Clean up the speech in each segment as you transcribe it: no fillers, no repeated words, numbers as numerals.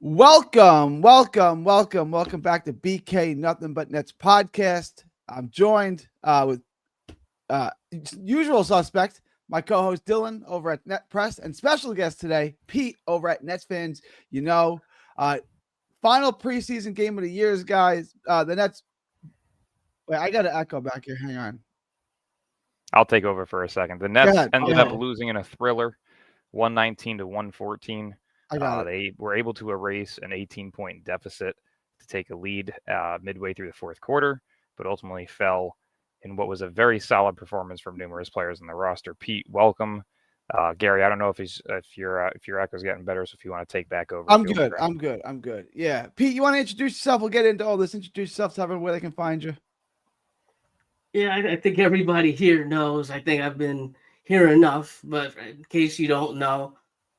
Welcome back to BK Nothing But Nets podcast. I'm joined with usual suspect, my co-host Dylan over at Net Press, and special guest today, Pete over at Nets Fans. Final preseason game of the years, guys. The Nets. Wait, I got to echo back here. Hang on. I'll take over for a second. The Nets ended up losing in a thriller, 119 to 114. They were able to erase an 18-point deficit to take a lead midway through the fourth quarter, but ultimately fell in what was a very solid performance from numerous players in the roster. Pete, welcome. Gary, I don't know if your echo's getting better, so if you want to take back over. I'm good. Yeah. Pete, you want to introduce yourself? We'll get into all this. Introduce yourself, tell everyone where they can find you. Yeah, I think everybody here knows. I think I've been here enough, but in case you don't know,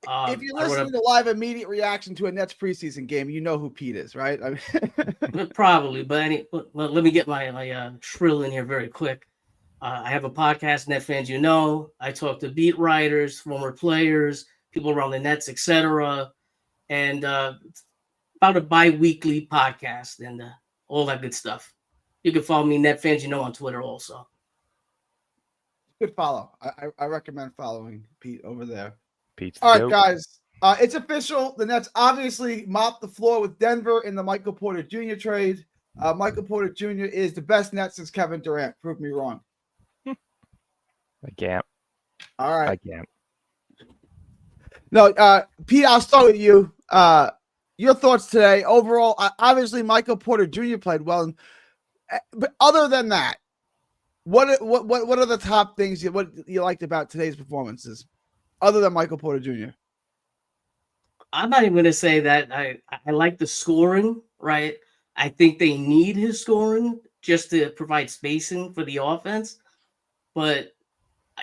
if you're listening to live immediate reaction to a Nets preseason game, you know who Pete is, right? Probably, but let me get my shrill in here very quick. I have a podcast, Net Fans. I talk to beat writers, former players, people around the Nets, etc., and about a bi-weekly podcast and all that good stuff. You can follow me, Net Fans, on Twitter also. Good follow. I recommend following Pete over there. Pete's all right, guys. It's official. The Nets obviously mopped the floor with Denver in the Michael Porter Jr. trade. Michael Porter Jr. is the best Net since Kevin Durant. Prove me wrong. I can't. All right. I can't. No, Pete, I'll start with you. Your thoughts today. Overall, obviously Michael Porter Jr. played well. But other than that, what are the top things you liked about today's performances? Other than Michael Porter Jr. I'm not even going to say that I like the scoring, right? I think they need his scoring just to provide spacing for the offense, but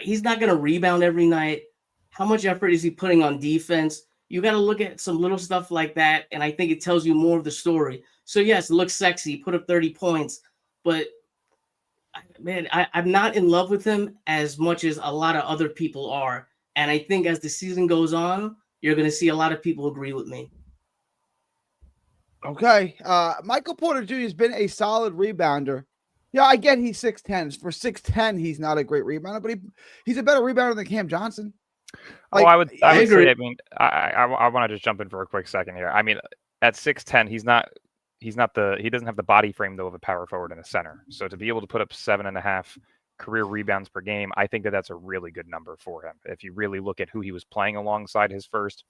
he's not going to rebound every night. How much effort is he putting on defense? You got to look at some little stuff like that, and I think it tells you more of the story. So yes, it looks sexy, put up 30 points, but man, I'm not in love with him as much as a lot of other people are. And I think as the season goes on, you're going to see a lot of people agree with me. Okay. Michael Porter Jr. has been a solid rebounder. Yeah, I get he's 6'10". For 6'10", he's not a great rebounder, but he's a better rebounder than Cam Johnson. I would say, I mean, I want to just jump in for a quick second here. I mean, at 6'10", he doesn't have the body frame, though, of a power forward and a center. So to be able to put up 7.5 career rebounds per game, I think that's a really good number for him. If you really look at who he was playing alongside his first,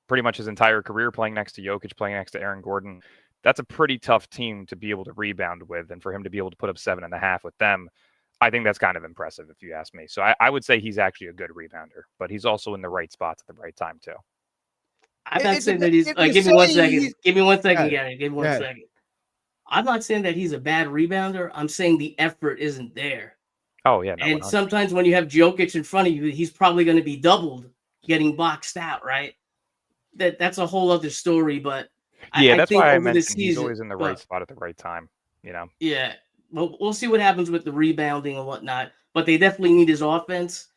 pretty much his entire career, playing next to Jokic, playing next to Aaron Gordon, that's a pretty tough team to be able to rebound with. And for him to be able to put up 7.5 with them, I think that's kind of impressive, if you ask me. So I would say he's actually a good rebounder, but he's also in the right spots at the right time, too. I'm not saying that he's. Give me 1 second. Give me 1 second, Gary. Give me 1 second. I'm not saying that he's a bad rebounder. I'm saying the effort isn't there. Oh, yeah. No, and 100%. Sometimes when you have Jokic in front of you, he's probably going to be doubled, getting boxed out, right? That's a whole other story. But yeah, that's why I mentioned he's always in the right spot at the right time. Yeah. Well, we'll see what happens with the rebounding and whatnot. But they definitely need his offense.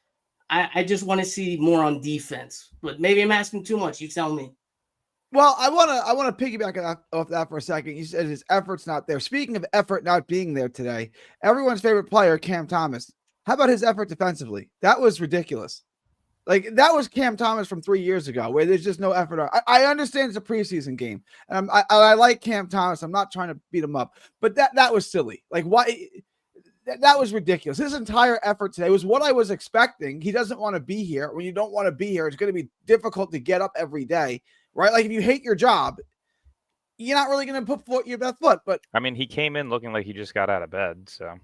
I just want to see more on defense. But maybe I'm asking too much. You tell me. Well, I want to piggyback off that for a second. You said his effort's not there. Speaking of effort not being there today, everyone's favorite player, Cam Thomas. How about his effort defensively? That was ridiculous. Like, that was Cam Thomas from 3 years ago, where there's just no effort. I understand it's a preseason game, and I like Cam Thomas. I'm not trying to beat him up, but that was silly. Like, why? That was ridiculous. His entire effort today was what I was expecting. He doesn't want to be here. When you don't want to be here, it's going to be difficult to get up every day. Right? Like, if you hate your job, you're not really going to put your best foot. But I mean, he came in looking like he just got out of bed. So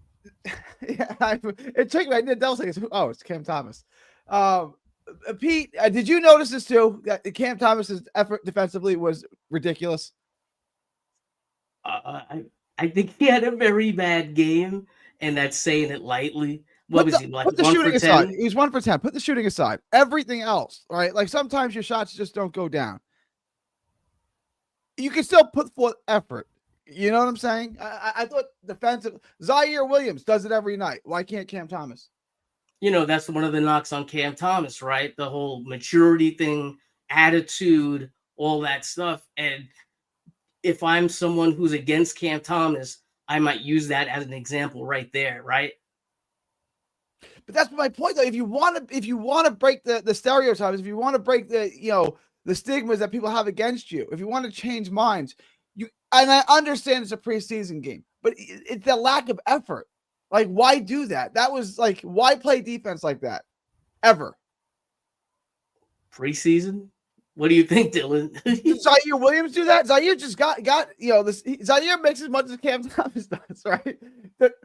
yeah, it took me. I did. That was like, oh, it's Cam Thomas. Pete, did you notice this too? That Cam Thomas's effort defensively was ridiculous. I think he had a very bad game, and that's saying it lightly. What was he like? Put the shooting aside. He was 1 for 10. Put the shooting aside. Everything else, right? Like, sometimes your shots just don't go down. You can still put forth effort. You know what I'm saying? I thought defensive. Zaire Williams does it every night. Why can't Cam Thomas? That's one of the knocks on Cam Thomas, right? The whole maturity thing, attitude, all that stuff. And if I'm someone who's against Cam Thomas, I might use that as an example right there, right? But that's my point, though. If you want to break the stereotypes, if you want to break the stigmas that people have against you, if you want to change minds, and I understand it's a preseason game, but it's the lack of effort. Like, why do that? That was like, why play defense like that ever? Preseason? What do you think, Dylan? Did Zaire Williams do that? Zaire just got this. Zaire makes as much as Cam Thomas does, right?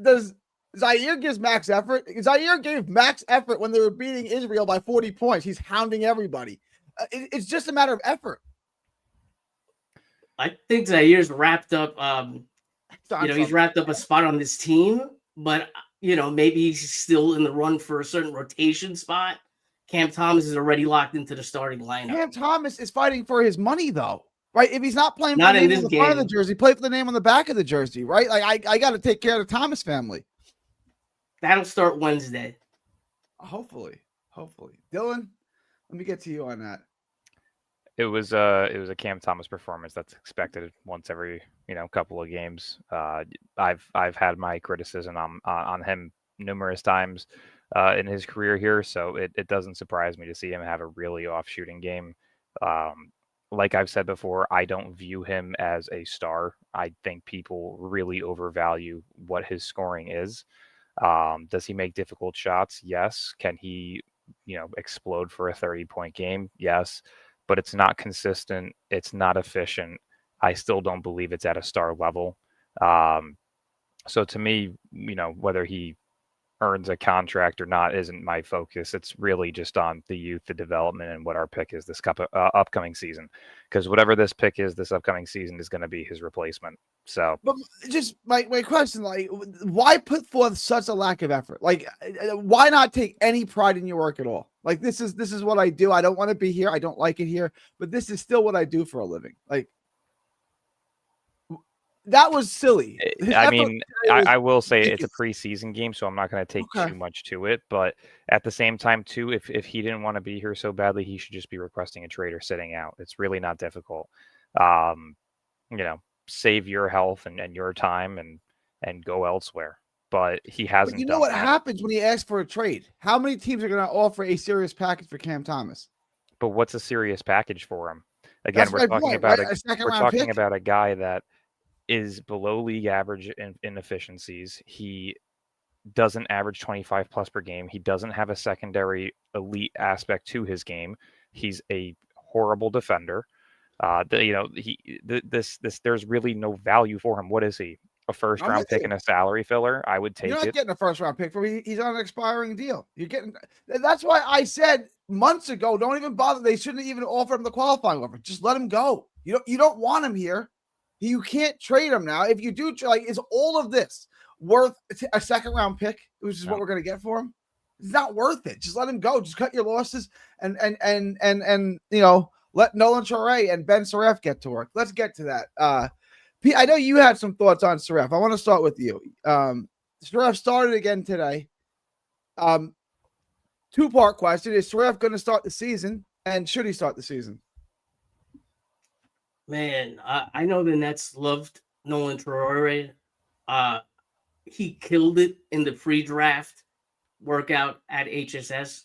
Does Zaire gives max effort? Zaire gave max effort when they were beating Israel by 40 points. He's hounding everybody. It's just a matter of effort. I think Zaire's wrapped up. He's wrapped up a spot on this team, but maybe he's still in the run for a certain rotation spot. Cam Thomas is already locked into the starting lineup. Cam Thomas is fighting for his money, though, right? If he's not playing for the name on the front of the jersey, play for the name on the back of the jersey, right? Like, I got to take care of the Thomas family. That'll start Wednesday. Hopefully. Dylan, let me get to you on that. It was a Cam Thomas performance that's expected once every couple of games. I've had my criticism on him numerous times in his career here, so it doesn't surprise me to see him have a really off shooting game. Like I've said before, I don't view him as a star. I think people really overvalue what his scoring is. Does he make difficult shots? Yes. Can he explode for a 30-point game? Yes. But it's not consistent. It's not efficient. I still don't believe it's at a star level. So to me, whether he earns a contract or not isn't my focus. It's really just on the youth, the development, and what our pick is this upcoming season. Because whatever this pick is this upcoming season is going to be his replacement. So, but just my question, like, why put forth such a lack of effort? Like, why not take any pride in your work at all? Like, this is what I do. I don't want to be here. I don't like it here, but this is still what I do for a living. Like, that was silly. I will say it's a preseason game, so I'm not going to take too much to it. But at the same time, too, if he didn't want to be here so badly, he should just be requesting a trade or sitting out. It's really not difficult. Save your health and your time and go elsewhere. But he hasn't. But you know what happens when he asks for a trade? How many teams are going to offer a serious package for Cam Thomas? But what's a serious package for him? Again, we're talking about a guy that is below league average in efficiencies. He doesn't average 25 plus per game. He doesn't have a secondary elite aspect to his game. He's a horrible defender. There's really no value for him. What is he? A first round pick and a salary filler? I would take it. You're not getting a first round pick for him. He's on an expiring deal. You're getting. That's why I said months ago, don't even bother. They shouldn't even offer him the qualifying offer. Just let him go. You don't want him here. You can't trade him now. If you do, is all of this worth a second round pick, which is what we're going to get for him? It's not worth it. Just let him go. Just cut your losses and let Nolan Chore and Ben Saref get to work. Let's get to that. Pete, I know you had some thoughts on Saref. I want to start with you. Saref started again today. Two-part question. Is Saref going to start the season, and should he start the season? Man, I know the Nets loved Nolan Traore. He killed it in the pre-draft workout at HSS.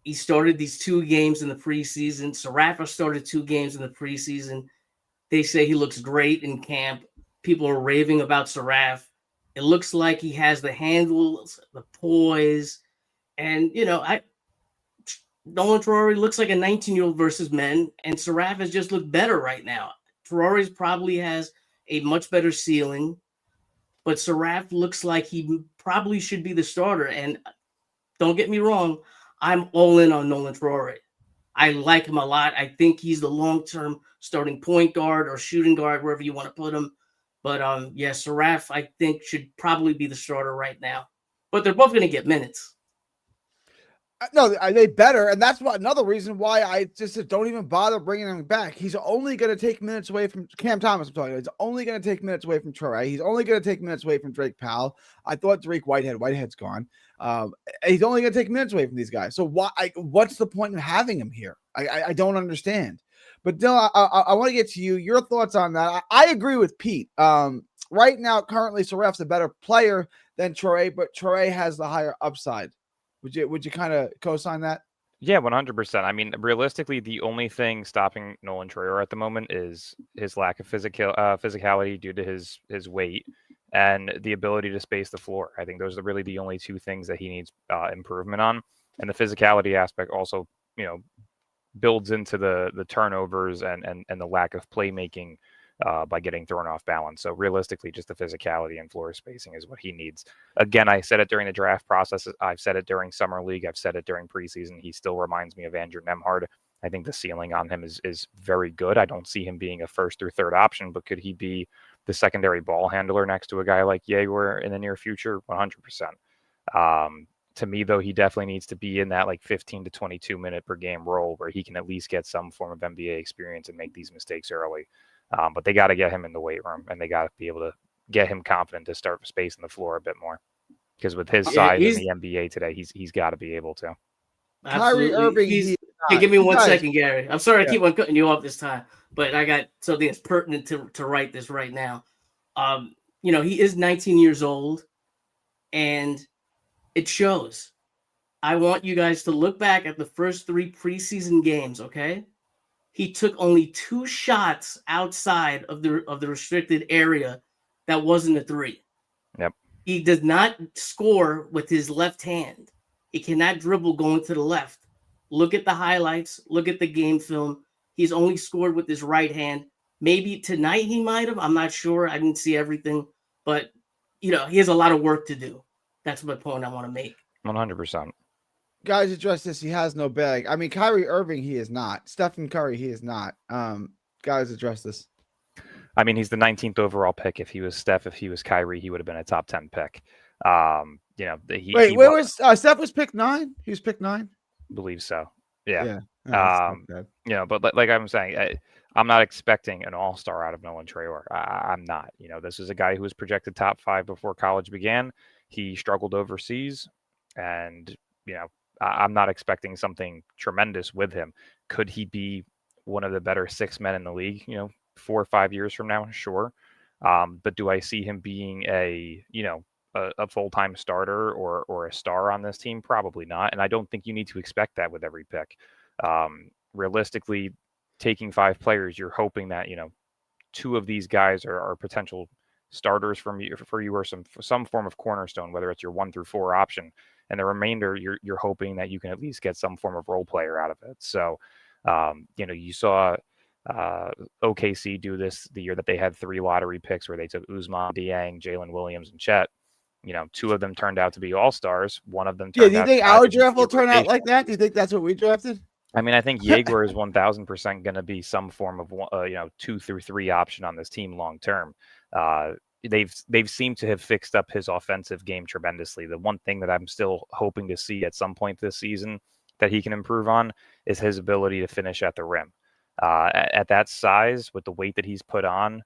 He started these 2 games in the preseason. Saraf started 2 games in the preseason. They say he looks great in camp. People are raving about Saraf. It looks like he has the handles, the poise, and Nolan Traore looks like a 19-year-old versus men, and Saraf has just looked better right now. Traore probably has a much better ceiling, but Saraf looks like he probably should be the starter. And don't get me wrong, I'm all in on Nolan Traore. I like him a lot. I think he's the long-term starting point guard or shooting guard, wherever you want to put him. But Saraf, I think, should probably be the starter right now. But they're both going to get minutes. No, they better, and that's another reason why I just don't even bother bringing him back. He's only going to take minutes away from Cam Thomas. I'm telling you, he's only going to take minutes away from Traore. He's only going to take minutes away from Drake Powell. I thought Whitehead's gone. He's only going to take minutes away from these guys. So what's the point in having him here? I don't understand. But Dylan, I want to get to you. Your thoughts on that? I agree with Pete. Right now, currently, Saref's a better player than Traore, but Traore has the higher upside. Would you kind of co-sign that? Yeah, 100%. I mean, realistically, the only thing stopping Nolan Traore at the moment is his lack of physicality due to his weight and the ability to space the floor. I think those are really the only two things that he needs improvement on. And the physicality aspect also, builds into the turnovers and the lack of playmaking by getting thrown off balance. So realistically, just the physicality and floor spacing is what he needs. Again, I said it during the draft process. I've said it during summer league. I've said it during preseason. He still reminds me of Andrew Nemhard. I think the ceiling on him is very good. I don't see him being a first or third option, but could he be the secondary ball handler next to a guy like Jaeger in the near future? 100%. To me, though, he definitely needs to be in that like 15 to 22 minute per game role where he can at least get some form of NBA experience and make these mistakes early. But they got to get him in the weight room, and they got to be able to get him confident to start spacing the floor a bit more. Because with his size in the NBA today, he's got to be able to. Kyrie Irving. Hey, give me 1 second, Gary. I'm sorry I keep on cutting you off this time, but I got something that's pertinent to write this right now. He is 19 years old, and it shows. I want you guys to look back at the first 3 preseason games, okay? He took only 2 shots outside of the restricted area that wasn't a 3. Yep. He does not score with his left hand. He cannot dribble going to the left. Look at the highlights. Look at the game film. He's only scored with his right hand. Maybe tonight he might have. I'm not sure. I didn't see everything. But, he has a lot of work to do. That's my point I want to make. 100%. Guys, address this. He has no bag. I mean, Kyrie Irving, he is not. Stephen Curry, he is not. Guys, address this. I mean, he's the 19th overall pick. If he was Steph, if he was Kyrie, he would have been a top 10 pick. Where was Steph was picked 9? He was picked 9? Believe so. Yeah. But like I'm saying, I'm not expecting an all-star out of Nolan Traore. I'm not. This is a guy who was projected top 5 before college began. He struggled overseas, and I'm not expecting something tremendous with him. Could he be one of the better 6 men in the league? 4 or 5 years from now, sure. But do I see him being a full-time starter or a star on this team? Probably not. And I don't think you need to expect that with every pick. Realistically, taking 5 players, you're hoping that 2 of these guys are potential starters for you or some form of cornerstone, whether it's your 1 through 4 option, and the remainder you're hoping that you can at least get some form of role player out of it. So you saw OKC do this the year that they had 3 lottery picks where they took Ousmane Dieng, Jalen Williams, and Chet. 2 of them turned out to be all-stars. One of them turned out. Do you think our draft will turn out like that? Do you think that's what we drafted? I mean, I think Jaeger is 1,000% going to be some form of 2 through 3 option on this team long term. They've seemed to have fixed up his offensive game tremendously. The one thing that I'm still hoping to see at some point this season that he can improve on is his ability to finish at the rim. At that size, with the weight that he's put on,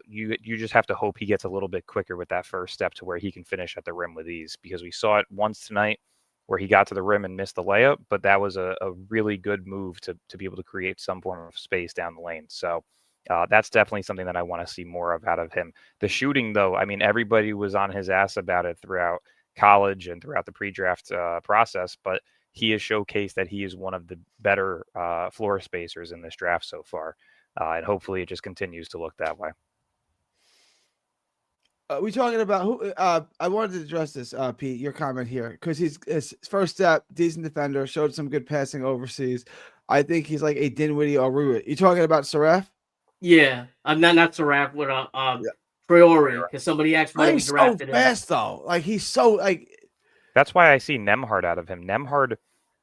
you just have to hope he gets a little bit quicker with that first step to where he can finish at the rim with ease. Because we saw it once tonight where he got to the rim and missed the layup, but that was a really good move to be able to create some form of space down the lane. So that's definitely something that I want to see more of out of him. The shooting, though, I mean, everybody was on his ass about it throughout college and throughout the pre-draft process, but he has showcased that he is one of the better floor spacers in this draft so far. And hopefully it just continues to look that way. We talking about who? I wanted to address this, Pete, your comment here, because his first step, decent defender, showed some good passing overseas. I think he's like a Dinwiddie or Ruitt. You talking about Saref? Yeah, I'm not Saraf with Traore, because somebody asked why we drafted him. He's so fast though. Like he's so like. That's why I see Nemhard out of him. Nemhard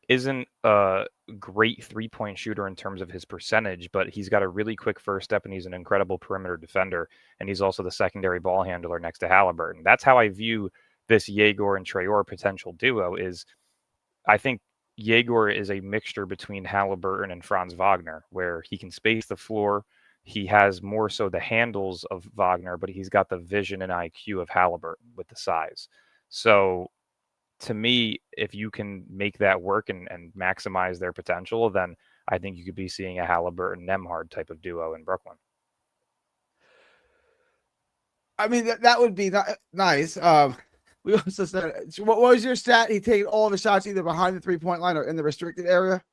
isn't a great 3-point shooter in terms of his percentage, but he's got a really quick first step and he's an incredible perimeter defender. And he's also the secondary ball handler next to Halliburton. That's how I view this Jaeger and Traore potential duo. Is I think Jaeger is a mixture between Halliburton and Franz Wagner, where he can space the floor. He has more so the handles of Wagner, but he's got the vision and IQ of Halliburton with the size. So to me, if you can make that work and maximize their potential, then I think you could be seeing a Halliburton-Nembhard type of duo in Brooklyn. I mean, that would be nice. We also said, what was your stat? He taken all the shots either behind the 3-point line or in the restricted area.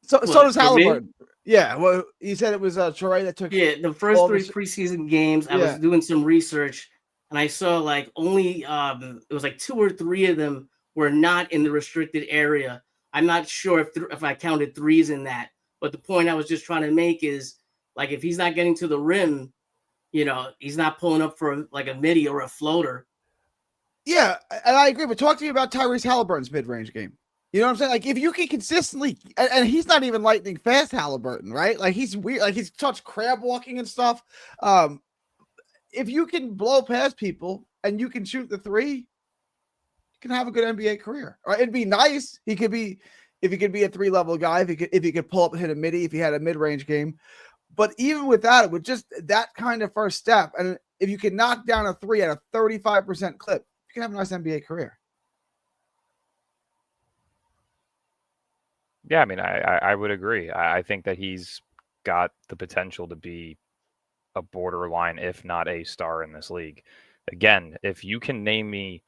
So does Halliburton. Yeah, well, you said it was Troy that took. Yeah, the first 3 preseason games, I was doing some research, and I saw like only it was like 2 or 3 of them were not in the restricted area. I'm not sure if I counted threes in that, but the point I was just trying to make is like if he's not getting to the rim, he's not pulling up for like a midi or a floater. Yeah, and I agree. But talk to me about Tyrese Halliburton's mid-range game. You know what I'm saying? Like if you can consistently, and he's not even lightning fast Halliburton, right? Like he's weird, like he's touched crab walking and stuff. If you can blow past people and you can shoot the 3, you can have a good NBA career. Right? It'd be nice. If he could be a 3-level guy, if he could pull up and hit a midi, if he had a mid-range game. But even with that, with just that kind of first step, and if you can knock down a 3 at a 35% clip, you can have a nice NBA career. Yeah, I mean, I would agree. I think that he's got the potential to be a borderline, if not a star in this league. Again, if you can name me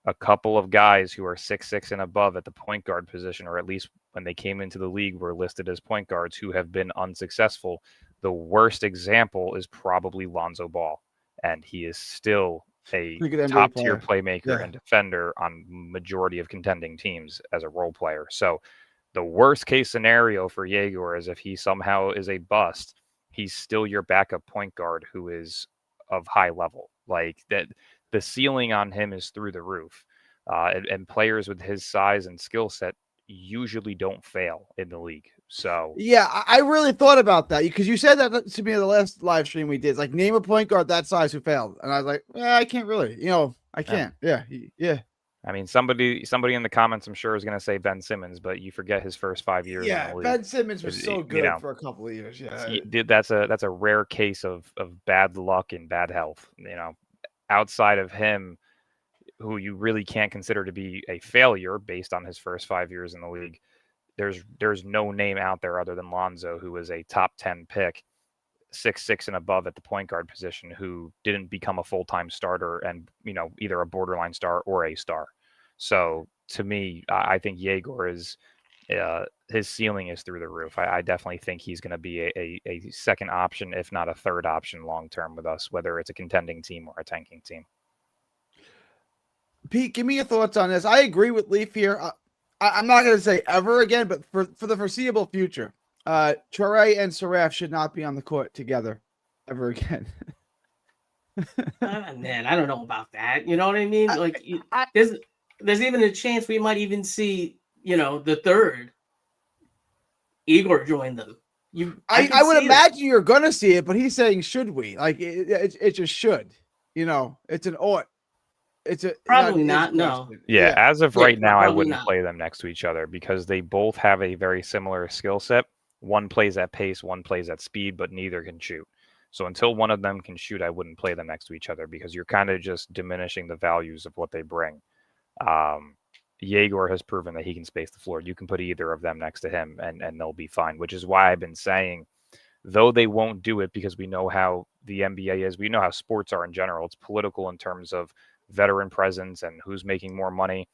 a couple of guys who are 6'6" and above at the point guard position, or at least when they came into the league were listed as point guards who have been unsuccessful, the worst example is probably Lonzo Ball. And he is still a top-tier playmaker and defender on majority of contending teams as a role player. So the worst case scenario for Yegor is if he somehow is a bust, he's still your backup point guard who is of high level. Like that, the ceiling on him is through the roof. And players with his size and skill set usually don't fail in the league. So yeah, I really thought about that because you said that to me in the last live stream we did. It's like name a point guard that size who failed, and I was like, I can't really. I can't. Yeah. I mean, somebody in the comments, I'm sure, is going to say Ben Simmons, but you forget his first 5 years. Yeah, in the league. Ben Simmons was so good for a couple of years. Yeah, that's a rare case of bad luck and bad health. Outside of him, who you really can't consider to be a failure based on his first 5 years in the league, there's no name out there other than Lonzo, who was a top 10 pick, 6'6" and above at the point guard position, who didn't become a full-time starter and either a borderline star or a star. So to me, I think Yegor is his ceiling is through the roof. I definitely think he's going to be a second option, if not a third option long term with us, whether it's a contending team or a tanking team. Pete, give me your thoughts on this. I agree with Leaf here. I'm not going to say ever again, but for the foreseeable future, Traore and Saraf should not be on the court together ever again. Man, I don't know about that. You know what I mean? Like, there's even a chance we might even see, the third Igor join them. I would imagine you're going to see it, but he's saying, should we? Like, it just should. It's an ought. It's probably not. No. Yeah, as of right now, I wouldn't play them next to each other because they both have a very similar skill set. One plays at pace, one plays at speed, but neither can shoot. So until one of them can shoot, I wouldn't play them next to each other because you're kind of just diminishing the values of what they bring. Yegor has proven that he can space the floor. You can put either of them next to him and they'll be fine, which is why I've been saying, though they won't do it because we know how the NBA is, we know how sports are in general. It's political in terms of veteran presence and who's making more money.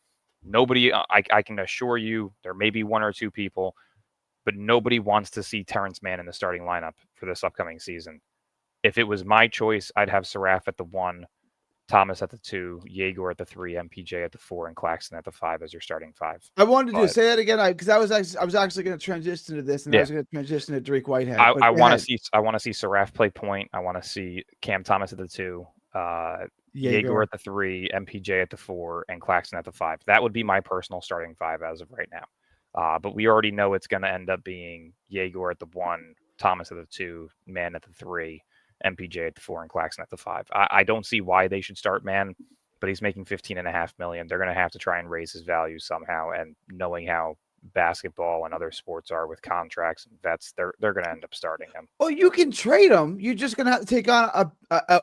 Nobody, I can assure you, there may be 1 or 2 people, but nobody wants to see Terrence Mann in the starting lineup for this upcoming season. If it was my choice, I'd have Saraf at the 1, Thomas at the 2, Yegor at the 3, MPJ at the 4, and Claxton at the 5 as your starting 5. I wanted to say that again because I was actually going to transition to this, and I was going to transition to Drake Whitehead. I want to see Saraf play point. I want to see Cam Thomas at the 2, Yegor at the 3, MPJ at the 4, and Claxton at the 5. That would be my personal starting 5 as of right now. But we already know it's going to end up being Yegor at the 1, Thomas at the 2, Mann at the 3, MPJ at the 4, and Claxton at the 5. I don't see why they should start Mann, but he's making $15.5 million. They're going to have to try and raise his value somehow. And knowing how basketball and other sports are with contracts and vets, they're going to end up starting him. Well, you can trade him. You're just going to have to take on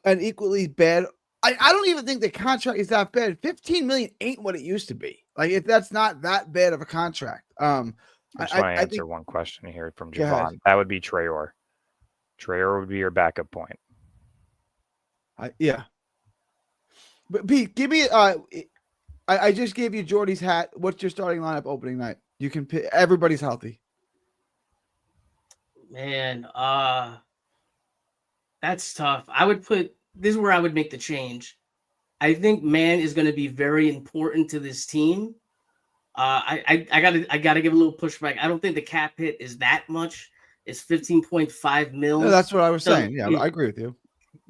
an equally bad. I don't even think the contract is that bad. $15 million ain't what it used to be. Like, that's not that bad of a contract. I just want to answer one question here from Javon. That would be Traore. Traore would be your backup point. Yeah. But Pete, give me I just gave you Jordy's hat. What's your starting lineup opening night? You can pick. Everybody's healthy. Man, that's tough. This is where I would make the change. I think man is going to be very important to this team. I gotta give a little pushback. I don't think the cap hit is that much. It's 15.5 mil. No, that's what I was saying. Yeah, I agree with you.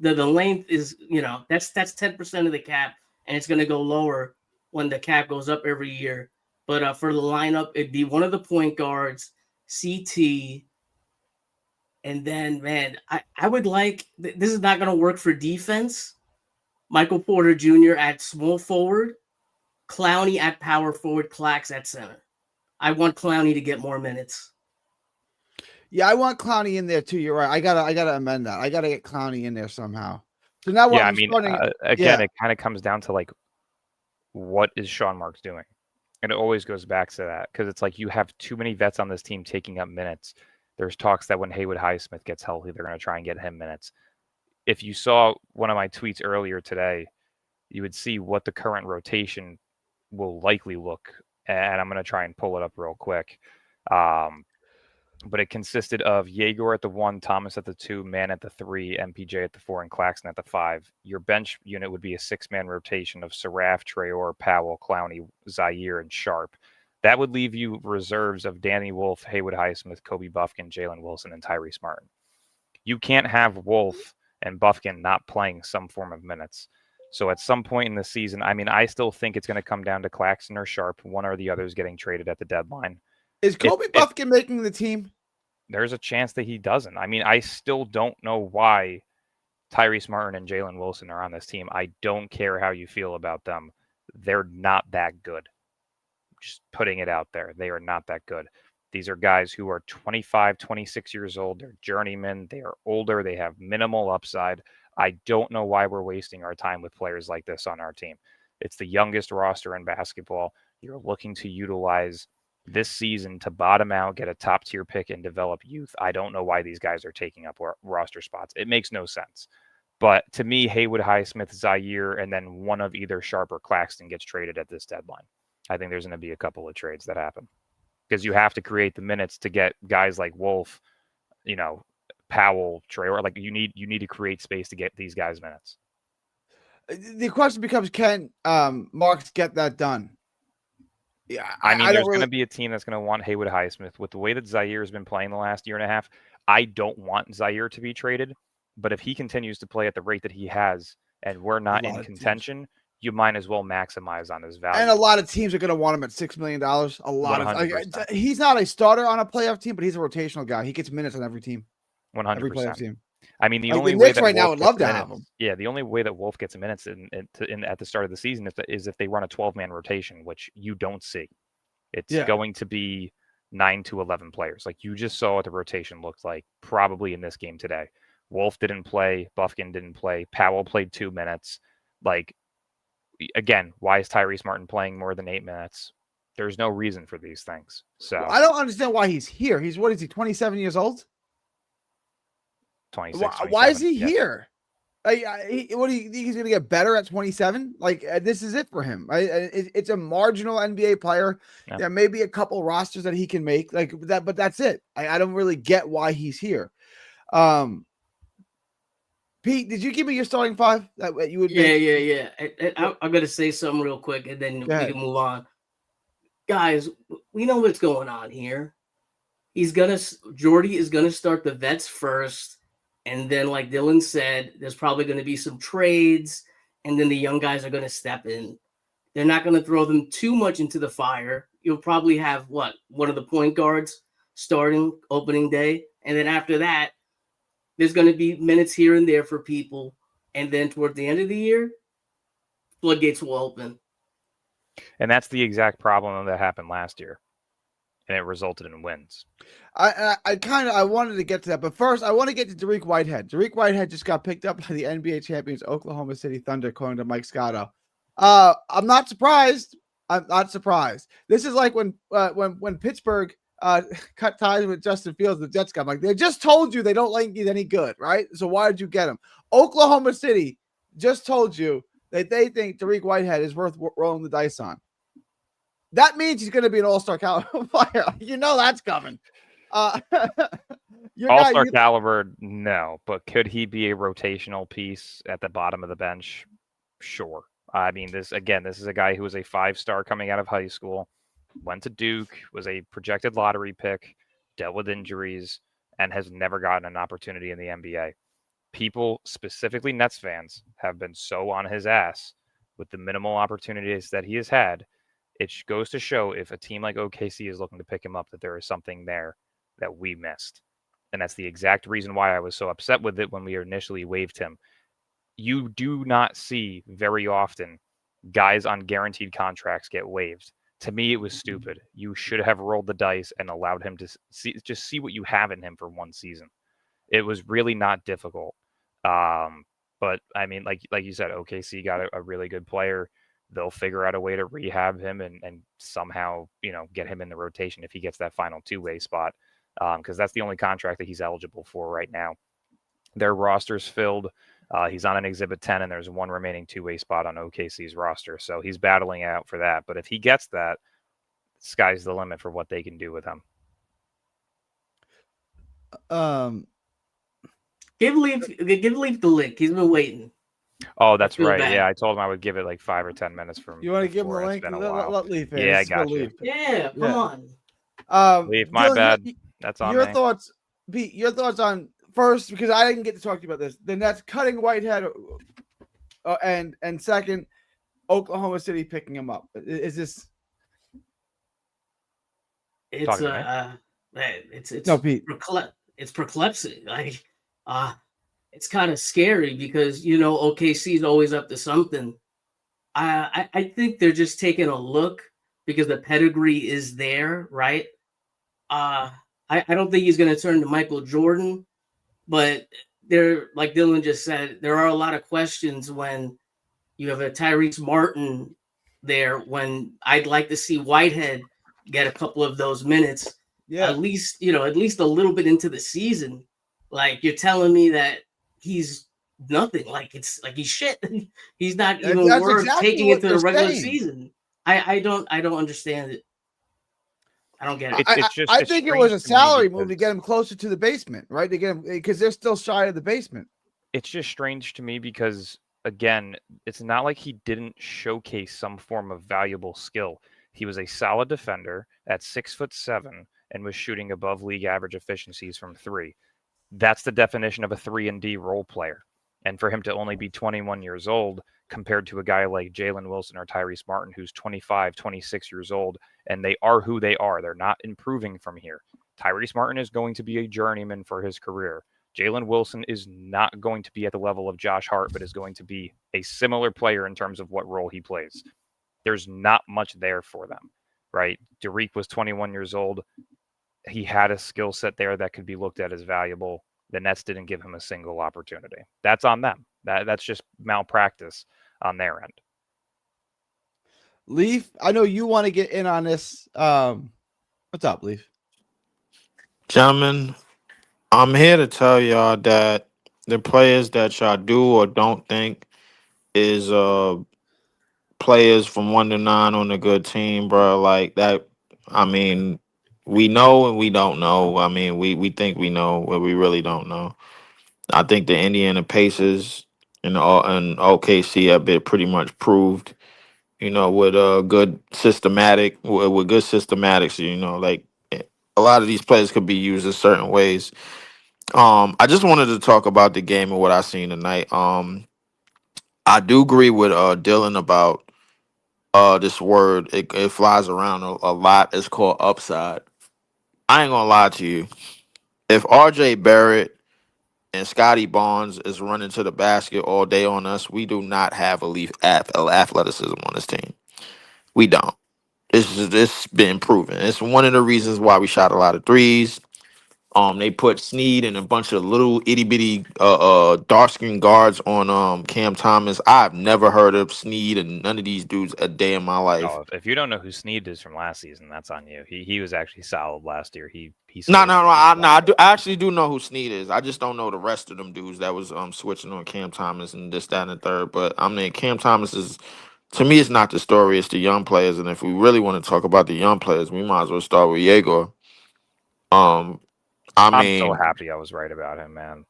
The length is, that's 10% of the cap, and it's going to go lower when the cap goes up every year. But for the lineup, it'd be one of the point guards, CT, and then, man, I would like, this is not going to work for defense, Michael Porter Jr. at small forward, Clowney at power forward, Clax at center. I want Clowney to get more minutes. Yeah, I want Clowney in there too. You're right. I gotta amend that. I gotta get Clowney in there somehow. So now, yeah, it kind of comes down to like, what is Sean Marks doing? And it always goes back to that because it's like you have too many vets on this team taking up minutes. There's talks that when Haywood Highsmith gets healthy, they're going to try and get him minutes. If you saw one of my tweets earlier today, you would see what the current rotation will likely look. And I'm going to try and pull it up real quick. But it consisted of Yeager at the 1, Thomas at the 2, Mann at the 3, MPJ at the 4, and Claxton at the 5. Your bench unit would be a 6-man rotation of Saraf, Traore, Powell, Clowney, Zaire, and Sharp. That would leave you reserves of Danny Wolf, Haywood Highsmith, Kobe Buffkin, Jalen Wilson, and Tyrese Martin. You can't have Wolf and Buffkin not playing some form of minutes. So at some point in the season, I still think it's going to come down to Claxton or Sharp. One or the other is getting traded at the deadline. Is Kobe Buffkin making the team? There's a chance that he doesn't. I still don't know why Tyrese Martin and Jalen Wilson are on this team. I don't care how you feel about them. They're not that good. Just putting it out there. They are not that good. These are guys who are 25, 26 years old. They're journeymen. They are older. They have minimal upside. I don't know why we're wasting our time with players like this on our team. It's the youngest roster in basketball. You're looking to utilize this season to bottom out, get a top tier pick, and develop youth. I don't know why these guys are taking up roster spots. It makes no sense. But to me, Haywood Highsmith, Zaire, and then one of either Sharp or Claxton gets traded at this deadline. I think there's going to be a couple of trades that happen because you have to create the minutes to get guys like Wolf, Powell, Traore. Like you need to create space to get these guys minutes. The question becomes, can Marks get that done? Yeah, there's going to be a team that's going to want Haywood Highsmith. With the way that Zaire has been playing the last year and a half, I don't want Zaire to be traded. But if he continues to play at the rate that he has and we're not in contention, you might as well maximize on his value. And a lot of teams are going to want him at $6 million. A lot 100%. Of he's not a starter on a playoff team, but he's a rotational guy. He gets minutes on every team. 100%. Every playoff team. The only way that right now would love to have him. Yeah, the only way that Wolf gets minutes at the start of the season is if they run a 12-man rotation, which you don't see. It's going to be 9 to 11 players. Like you just saw what the rotation looked like probably in this game today. Wolf didn't play. Buffkin didn't play. Powell played 2 minutes. Like, again, why is Tyrese Martin playing more than 8 minutes? There's no reason for these things. So I don't understand why he's here. What is he, 27 years old? 26. Why is he here? He's going to get better at 27? Like, this is it for him. It's a marginal NBA player. Yeah. There may be a couple rosters that he can make like that, but that's it. I don't really get why he's here. Pete, did you give me your starting 5 that you would make? Yeah. I'm going to say something real quick, and then we can move on. Guys, we know what's going on here. Jordy is going to start the vets first. And then, like Dylan said, there's probably going to be some trades, and then the young guys are going to step in. They're not going to throw them too much into the fire. You'll probably have, one of the point guards starting opening day. And then after that, there's going to be minutes here and there for people. And then toward the end of the year, floodgates will open. And that's the exact problem that happened last year. And it resulted in wins. I wanted to get to that, but first I want to get to Dariq Whitehead. Dariq Whitehead just got picked up by the NBA champions Oklahoma City Thunder, according to Mike Scotto. I'm not surprised. This is like when Pittsburgh cut ties with Justin Fields, the Jets got. Like, they just told you they don't like you any good, right? So why did you get him? Oklahoma City just told you that they think Tariq Whitehead is worth rolling the dice on. That means he's going to be an all-star caliber player. You know that's coming. All-star caliber, no. But could he be a rotational piece at the bottom of the bench? Sure. I mean, this is a guy who was a 5-star coming out of high school, went to Duke, was a projected lottery pick, dealt with injuries, and has never gotten an opportunity in the NBA. People, specifically Nets fans, have been so on his ass with the minimal opportunities that he has had. It goes to show if a team like OKC is looking to pick him up, that there is something there that we missed. And that's the exact reason why I was so upset with it when we initially waived him. You do not see very often guys on guaranteed contracts get waived. To me, it was stupid. You should have rolled the dice and allowed him to see what you have in him for one season. It was really not difficult. But I mean, like you said, OKC got a really good player. They'll figure out a way to rehab him and somehow, get him in the rotation if he gets that final two-way spot. Because that's the only contract that he's eligible for right now. Their roster's filled. He's on an Exhibit 10, and there's one remaining two-way spot on OKC's roster. So he's battling out for that. But if he gets that, sky's the limit for what they can do with him. Give Leaf the link. He's been waiting. Oh, that's right. Bad. Yeah, I told him I would give it like 5 or 10 minutes from. You want to give him the link? Let Leaf in. Yeah, I got you. Yeah, come on. Leaf, my bad. That's on your me. Thoughts, Pete. Your thoughts on first, because I didn't get to talk to you about this. The Nets cutting Whitehead, and second, Oklahoma City picking him up. Is this? It's no, Pete. It's perplexing. Like, it's kind of scary because OKC is always up to something. I think they're just taking a look because the pedigree is there, right? I don't think he's going to turn to Michael Jordan, but like Dylan just said, there are a lot of questions when you have a Tyrese Martin there. When I'd like to see Whitehead get a couple of those minutes, at least a little bit into the season. Like, you're telling me that he's nothing. Like, it's like he's shit. He's not even worth taking into the regular season. I don't understand it. I don't get it. I think it was a salary move to get him closer to the basement, right? To get him, because they're still shy of the basement. It's just strange to me because, again, it's not like he didn't showcase some form of valuable skill. He was a solid defender at 6'7" and was shooting above league average efficiencies from 3. That's the definition of a 3-and-D role player. And for him to only be 21 years old compared to a guy like Jalen Wilson or Tyrese Martin, who's 25, 26 years old, and they are who they are. They're not improving from here. Tyrese Martin is going to be a journeyman for his career. Jalen Wilson is not going to be at the level of Josh Hart, but is going to be a similar player in terms of what role he plays. There's not much there for them, right? Tariq was 21 years old. He had a skill set there that could be looked at as valuable. The Nets didn't give him a single opportunity. That's on them. That's just malpractice on their end. Leaf, I know you want to get in on this. What's up, Leaf? Gentlemen, I'm here to tell y'all that the players that y'all do or don't think is players from 1 to 9 on a good team, bro. Like that. I mean, we know and we don't know. I mean, we think we know, but we really don't know. I think the Indiana Pacers and OKC have been pretty much proved, with good systematics, like a lot of these players could be used in certain ways. I just wanted to talk about the game and what I seen tonight. I do agree with Dylan about this word. It flies around a lot. It's called upside. I ain't gonna lie to you. If RJ Barrett and Scotty Barnes is running to the basket all day on us, we do not have elite athleticism on this team. We don't. It's been proven. It's one of the reasons why we shot a lot of threes. They put Snead and a bunch of little itty bitty dark skin guards on Cam Thomas. I've never heard of Snead and none of these dudes a day in my life. Oh, if you don't know who Snead is from last season, that's on you. He was actually solid last year. He No, scored. no, no. I actually do know who Snead is. I just don't know the rest of them dudes that was switching on Cam Thomas and this, that, and the third. But I mean, Cam Thomas is, to me, it's not the story. It's the young players. And if we really want to talk about the young players, we might as well start with Yegor. I I'm so mean, happy I was right about him, man.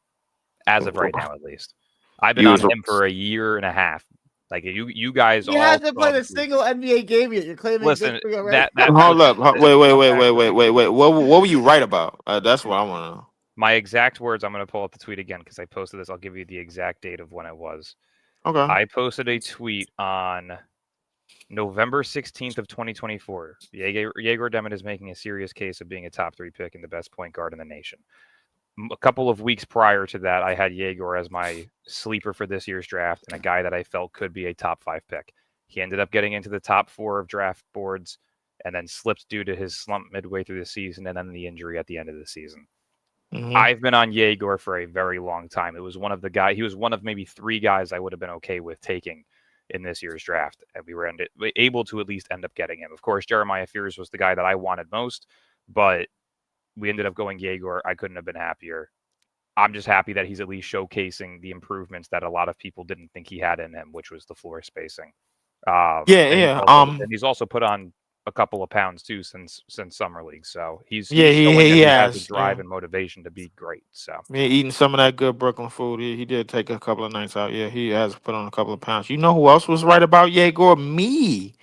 As of right now, at least. I've been you on was him for a year and a half. Like you guys He all hasn't saw played the a tweet. single NBA game yet. You're claiming Listen, victory already. that hold post, up. Wait. What were you right about? That's what I want to know. my exact words. I'm going to pull up the tweet again because I posted this. I'll give you the exact date of when it was. Okay. I posted a tweet on November 16th of 2024. Yegor Demet is making a serious case of being a top 3 pick and the best point guard in the nation. A couple of weeks prior to that, I had Yegor as my sleeper for this year's draft and a guy that I felt could be a top 5 pick. He ended up getting into the top 4 of draft boards and then slipped due to his slump midway through the season and then the injury at the end of the season. Mm-hmm. I've been on Yegor for a very long time. It was one of the guys. He was one of maybe 3 guys I would have been okay with taking in this year's draft, and we were able to at least end up getting him. Of course, Jeremiah Fears was the guy that I wanted most, but we ended up going Yegor. I couldn't have been happier. I'm just happy that he's at least showcasing the improvements that a lot of people didn't think he had in him, which was the floor spacing. Yeah. And he's also put on a couple of pounds too since summer league. So he's showing that he he has has the drive and motivation to be great. So yeah, eating some of that good Brooklyn food. He did take a couple of nights out. Yeah, he has put on a couple of pounds. You know who else was right about Yegor? Me.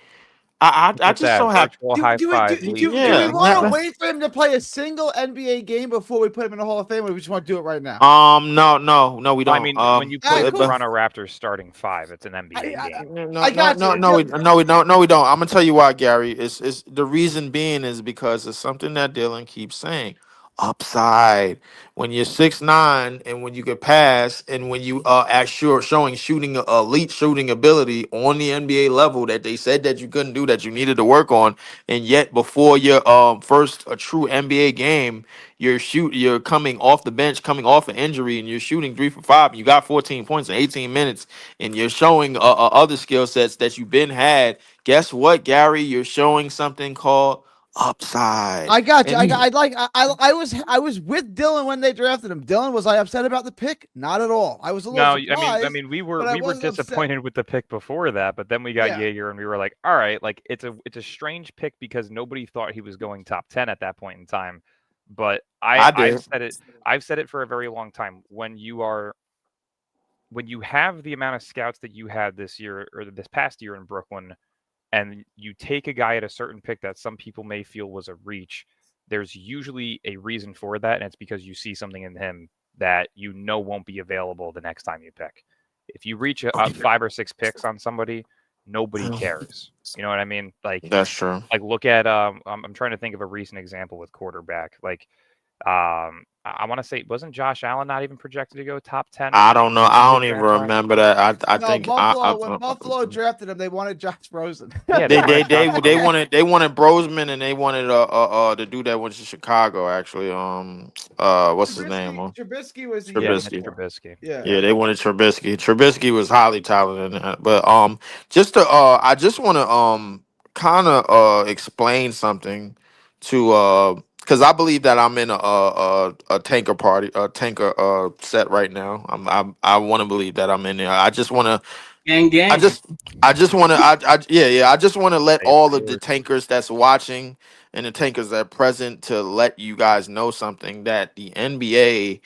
I get just so that happy. virtual high five. Do we Yeah. want to wait for him to play a single NBA game before we put him in the Hall of Fame, or we just want to do it right now? No, we don't. I mean, when you put the cool. Toronto Raptors starting 5, it's an NBA game. I got you. No, we don't. I'm gonna tell you why, Gary. It's the reason being is because it's something that Dylan keeps saying. Upside. When you're 6'9" and when you can pass and when you showing shooting elite shooting ability on the NBA level that they said that you couldn't do, that you needed to work on, and yet before your first a true NBA game, you're coming off the bench, coming off an injury, and you're shooting 3 for 5. And you got 14 points in 18 minutes, and you're showing other skill sets that you've been had. Guess what, Gary? You're showing something called upside. I got you. And I was with Dylan when they drafted him. Dylan, was I upset about the pick? Not at all. I was a little surprised. I mean, we were wasn't disappointed upset. with the pick before that, but then we got Yeah. Jaeger, and we were like, all right, like it's a strange pick because nobody thought he was going top 10 at that point in time. But I've said it for a very long time. When you have the amount of scouts that you had this year or this past year in Brooklyn, and you take a guy at a certain pick that some people may feel was a reach, there's usually a reason for that, and it's because you see something in him that you know won't be available the next time you pick. If you reach a 5 or 6 picks on somebody, nobody cares. You know what I mean? Like that's true. Like look at I'm trying to think of a recent example with quarterback. Like I want to say, wasn't Josh Allen not even projected to go top 10? I don't know. I don't even remember that. I think when Buffalo drafted him, they wanted Josh Rosen. Yeah, they wanted Brosman, and they wanted to do that went to Chicago actually. What's his name? Trubisky was the Trubisky. Yeah, they wanted Trubisky. Trubisky was highly talented in that. But just to I just want to kind of explain something to because I believe that I'm in a tanker party, a tanker set right now. I want to believe that I'm in there. I just want to. Gang. I just want to. I just want to let all of the tankers that's watching and the tankers that are present to let you guys know something, that the NBA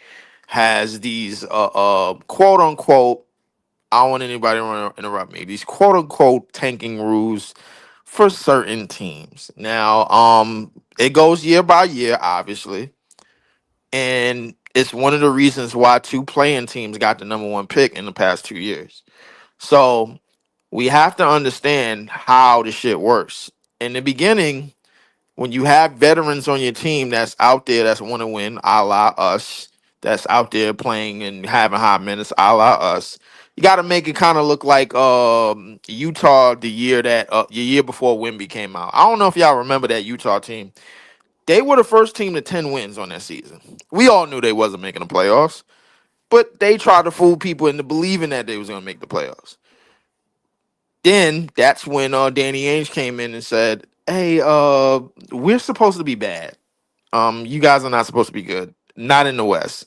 has these quote unquote. I don't want anybody to interrupt me. These quote unquote tanking rules for certain teams. Now, it goes year by year, obviously, and it's one of the reasons why 2 playing teams got the number 1 pick in the past 2 years. So we have to understand how the shit works. In the beginning, when you have veterans on your team that's out there that's want to win, a la us, that's out there playing and having high minutes, a la us, you got to make it kind of look like Utah the year before Wemby came out. I don't know if y'all remember that Utah team. They were the first team to 10 wins on that season. We all knew they wasn't making the playoffs, but they tried to fool people into believing that they was going to make the playoffs. Then that's when Danny Ainge came in and said, "Hey, we're supposed to be bad. You guys are not supposed to be good. Not in the West."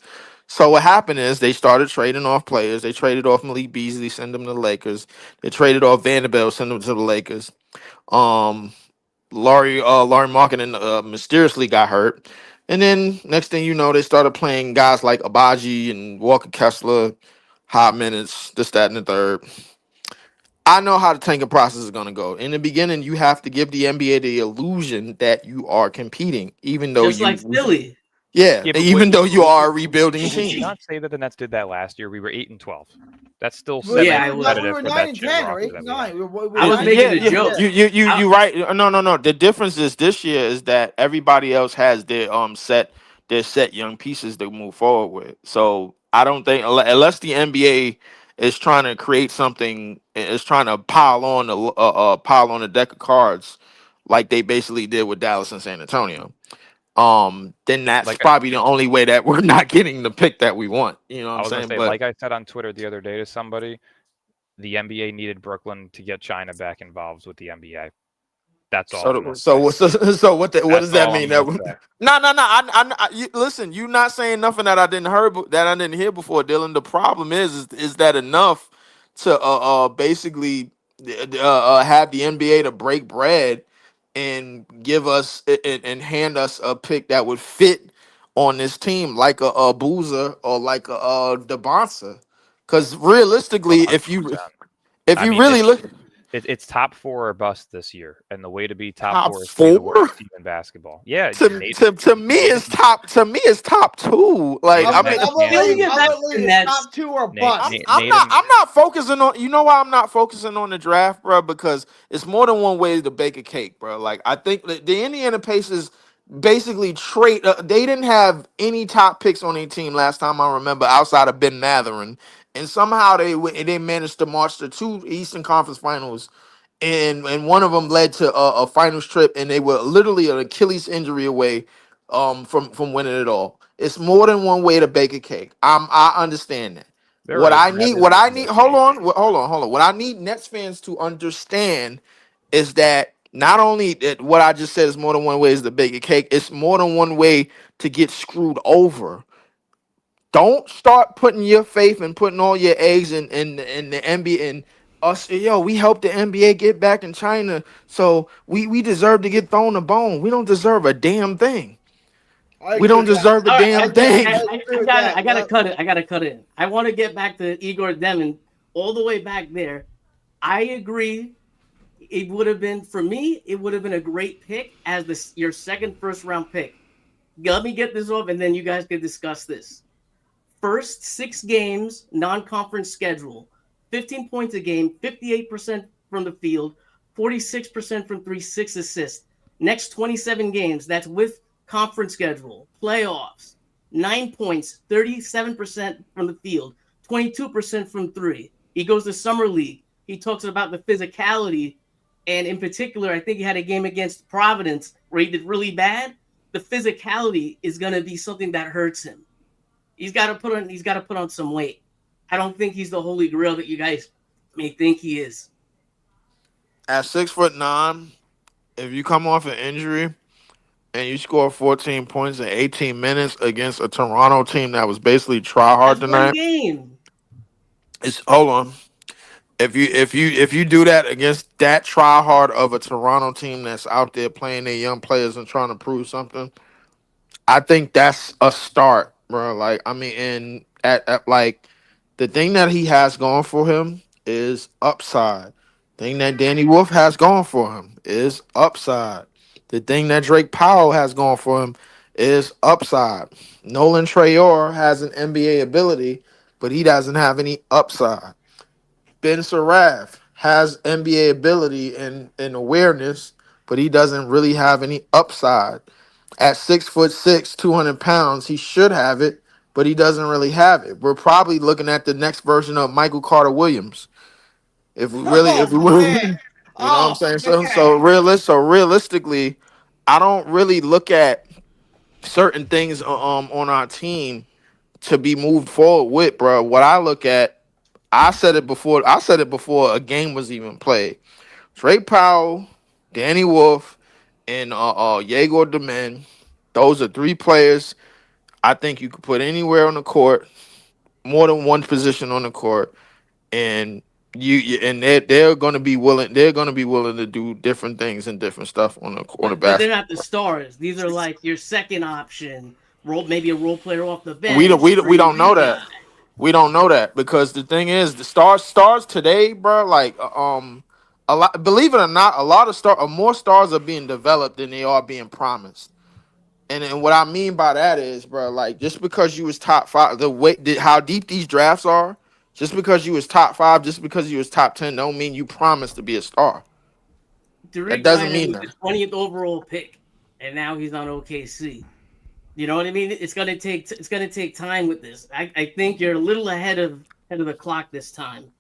So what happened is they started trading off players. They traded off Malik Beasley, send them to the Lakers. They traded off Vanderbilt, send them to the Lakers. Um, Laurie Markkinen mysteriously got hurt, and then next thing you know, they started playing guys like Abaji and Walker Kessler, hot minutes, this, that, and the third. I know how the tanking process is going to go. In the beginning, you have to give the NBA the illusion that you are competing, even though Just like Philly. yeah, Yeah, but even though you are a rebuilding would you team. not say that the Nets did that last year? We were 8-12. That's still Well, Yeah, I semi-competitive we were for 9 that and shit 10 or roster 8 that and we had. 9. I was making a joke. You right. No. The difference is this year is that everybody else has their set young pieces to move forward with. So I don't think unless the NBA is trying to create something, is trying to pile on a deck of cards like they basically did with Dallas and San Antonio. Then that's Like probably the only way that we're not getting the pick that we want. You know what I I'm was gonna saying? say, But like I said on Twitter the other day to somebody, the NBA needed Brooklyn to get China back involved with the NBA. That's all I'm gonna say. what That's does that all I'm mean? gonna That say. no. Listen, you not saying nothing that I didn't heard that I didn't hear before, Dylan. The problem is that enough to basically have the NBA to break bread and give us and hand us a pick that would fit on this team, like a Boozer or like a DeBonsa. Because realistically, if I you mean, really look it's top 4 or bust this year, and the way to be top top 4 is to be the worst four. team in basketball. Yeah, To me is top two. Like Native I I'm, mean, Nate, I'm Can gonna Nate, we leave. get I'm back gonna to leave the it top Nets? 2 or Nate, bust. Nate, Native, I'm not focusing on. You know why I'm not focusing on the draft, bro? Because it's more than one way to bake a cake, bro. Like I think that the Indiana Pacers basically trade. They didn't have any top picks on their team last time I remember, outside of Ben Mathurin, and somehow they managed to march to 2 Eastern Conference Finals, and one of them led to a finals trip, and they were literally an Achilles injury away from winning it all. It's more than one way to bake a cake. I understand that. there is, and that is What the I need, real case. hold on. What I need Nets fans to understand is that not only that what I just said is more than one way is to bake a cake, it's more than one way to get screwed over. Don't start putting your faith and putting all your eggs in the NBA and us. Yo, we helped the NBA get back in China, so we deserve to get thrown a bone. We don't deserve a damn thing. I We agree don't with that. deserve a All right, damn thing. I agree I with got it. that. I gotta Yep. cut it. I gotta cut it. I want to get back to Igor Demon all the way back there. I agree. It would have been for me. It would have been a great pick as your second first round pick. Let me get this off, and then you guys can discuss this. First 6 games, non-conference schedule, 15 points a game, 58% from the field, 46% from three, 6 assists. Next 27 games, that's with conference schedule, playoffs, 9 points, 37% from the field, 22% from three. He goes to summer league. He talks about the physicality, and in particular, I think he had a game against Providence where he did really bad. The physicality is going to be something that hurts him. He's got to put on some weight. I don't think he's the holy grail that you guys may think he is. At 6'9", if you come off an injury and you score 14 points in 18 minutes against a Toronto team that was basically try hard That's one tonight, game. it's hold on. If you do that against that try hard of a Toronto team that's out there playing their young players and trying to prove something, I think that's a start, bro. Like, I mean, and at like the thing that he has going for him is upside. Thing that Danny Wolf has going for him is upside. The thing that Drake Powell has going for him is upside. Nolan Trayor has an NBA ability, but he doesn't have any upside. Ben Saraf has NBA ability and awareness, but he doesn't really have any upside. At 6'6", 200 pounds, he should have it, but he doesn't really have it. We're probably looking at the next version of Michael Carter Williams. If we Oh really, man. you know what I'm Oh saying? man. So realistically, I don't really look at certain things on our team to be moved forward with, bro. What I look at, I said it before. I said it before a game was even played. Trey Powell, Danny Wolf, and Yegor Demen. Those are three players I think you could put anywhere on the court, more than one position on the court, and and they're going to be willing. They're going to be willing to do different things and different stuff on the But they're basketball. not the stars. These are like your second option, maybe a role player off the We don't bench, we don't know 3D that. guy. We don't know that because the thing is, the stars today, bro. Like a lot. Believe it or not, a lot of more stars are being developed than they are being promised. And what I mean by that is, bro, like just because you was top five, how deep these drafts are, just because you was top five, just because you was top 10, don't mean you promised to be a star. That Derek doesn't White mean was that. the 20th overall pick, and now he's on OKC. You know what I mean? It's gonna take time with this. I think you're a little ahead of the clock this time.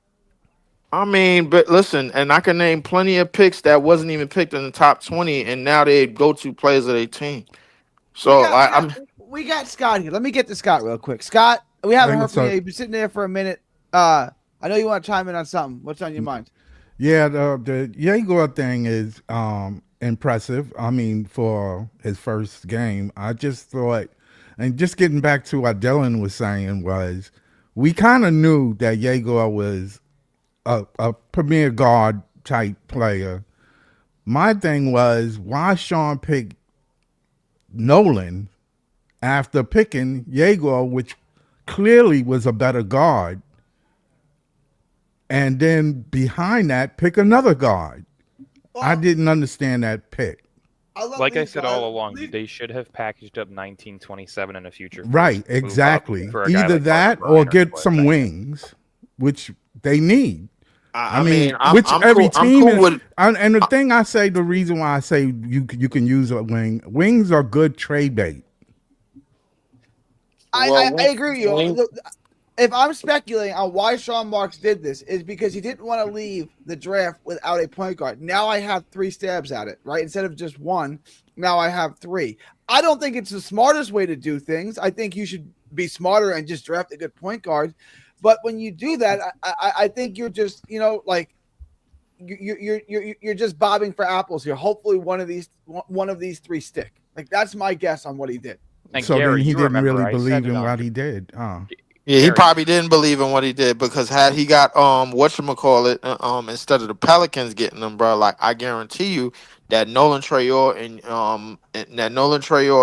I mean, but listen, and I can name plenty of picks that wasn't even picked in the top 20, and now they go-to players of their team. We So got we like, got we got Scott here. Let me get to Scott real quick. Scott, we haven't Hey, heard what's from you. up? You've been sitting there for a minute. I know you want to chime in on something. What's on your mind? Yeah, the Yegor thing is impressive. I mean, for his first game, I just thought, and just getting back to what Dylan was saying was, we kind of knew that Yegor was a premier guard type player. My thing was, why Sean picked Nolan after picking Yegor, which clearly was a better guard, and then behind that, pick another guard. I didn't understand that pick. Like I said all along, they should have packaged up 1927 in a future. Right, first move up exactly. for a guy Either like that Marcus or Bryant get Blake some Griffin. wings, which they need. I mean, which I'm every cool, I'm team cool is, with. and the thing I say, the reason why I say you can use a wing, wings are good trade bait. I agree with you. If I'm speculating on why Sean Marks did this, is because he didn't want to leave the draft without a point guard. Now I have 3 stabs at it, right? Instead of just one, now I have 3. I don't think it's the smartest way to do things. I think you should be smarter and just draft a good point guard. But when you do that, I think you're just, like you're just bobbing for apples here. Hopefully one of these 3 stick. Like that's my guess on what he did. And So Gary, then he you didn't remember really I believe said it in on what he did. Yeah, he Gary. probably didn't believe in what he did because had he got whatchamacallit, instead of the Pelicans getting them, bro, like I guarantee you that Nolan Trayor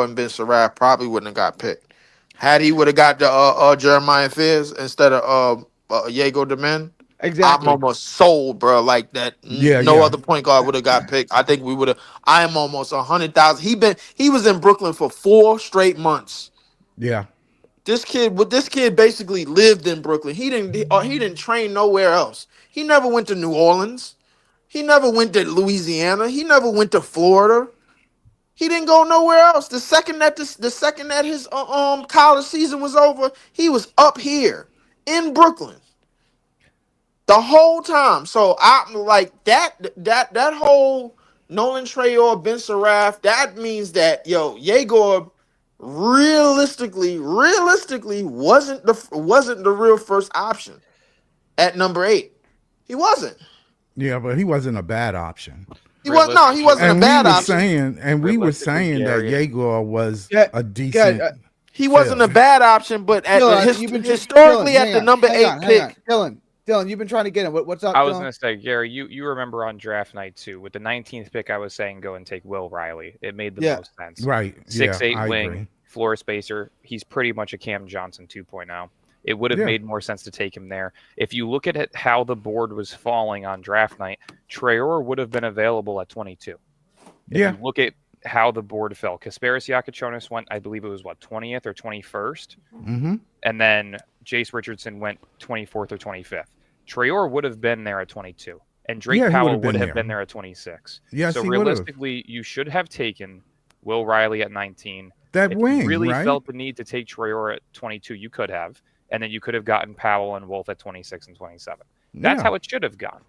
and Ben Surratt probably wouldn't have got picked. Had he would have got the Jeremiah Fears instead of Yego Demen, Exactly. I'm almost sold, bro. Like that, no other point guard would have got picked. I think we would have. I am almost 100,000. He was in Brooklyn for 4 straight months. Yeah. This kid basically lived in Brooklyn. He didn't train nowhere else. He never went to New Orleans. He never went to Louisiana. He never went to Florida. He didn't go nowhere else. The second that his college season was over, he was up here in Brooklyn the whole time. So I'm like that whole Nolan Trayor, Ben Saraf, that means that Yegor realistically wasn't the real first option at number 8. He wasn't. Yeah, but he wasn't a bad option. He wasn't a bad option. We were saying that Gary, Yegor was a decent. He wasn't a bad option, but historically at the number 8 pick. Dylan, you've been trying to get him. What's up? I was Dylan? going to say, Gary, you remember on draft night too, with the 19th pick, I was saying go and take Will Riley. It made the most sense. Right. 6'8" wing, agree. floor spacer. He's pretty much a Cam Johnson 2.0. It would have made more sense to take him there. If you look at it, how the board was falling on draft night, Traore would have been available at 22. If you look at how the board fell, Kasparis Yakachonis went, I believe it was 20th or 21st. Mm-hmm. And then Jace Richardson went 24th or 25th. Traore would have been there at 22. And Drake Powell would have been there at 26. Yes, so realistically, you should have taken Will Riley at 19. That if wing, you really right? felt the need to take Traore at 22, you could have. And then you could have gotten Powell and Wolf at 26 and 27. That's how it should have gone.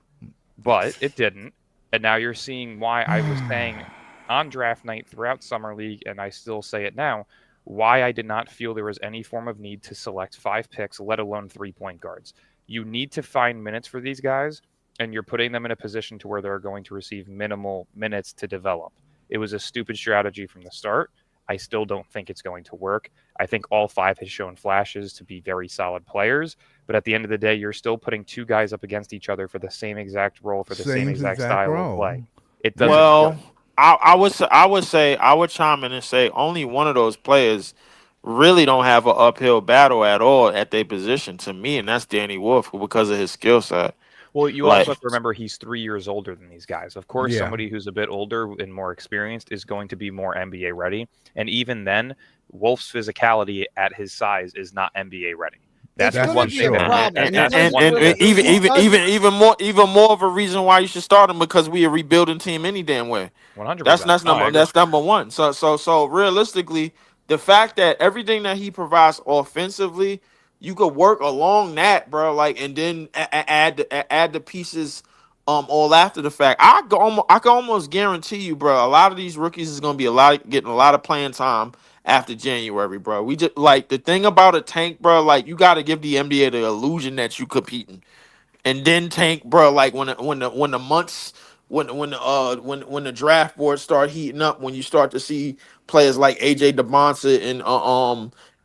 But it didn't. And now you're seeing why I was saying on draft night throughout Summer League, and I still say it now, why I did not feel there was any form of need to select 5 picks, let alone 3-point guards. You need to find minutes for these guys, and you're putting them in a position to where they're going to receive minimal minutes to develop. It was a stupid strategy from the start. I still don't think it's going to work. I think all 5 has shown flashes to be very solid players, but at the end of the day, you're still putting 2 guys up against each other for the same exact role, for the same exact style role. of play. It doesn't Well, work. I would chime in and say only one of those players really don't have an uphill battle at all at their position to me, and that's Danny Wolf because of his skill set. Well, you Like- also have to remember he's 3 years older than these guys. Of course, Yeah. somebody who's a bit older and more experienced is going to be more NBA ready. And even then, Wolf's physicality at his size is not NBA ready. That's That's one for thing. sure. And Even more of a reason why you should start him because we a rebuilding team any damn way. 100%. That's number one. So realistically, the fact that everything that he provides offensively, you could work along that, bro. Like, and then add the pieces, all after the fact. I can almost guarantee you, bro. A lot of these rookies is gonna be getting a lot of playing time after January, bro. We just like the thing about a tank, bro. Like, you got to give the NBA the illusion that you competing. And then tank, bro. Like when the months when the draft boards start heating up, when you start to see players like AJ DeBonsa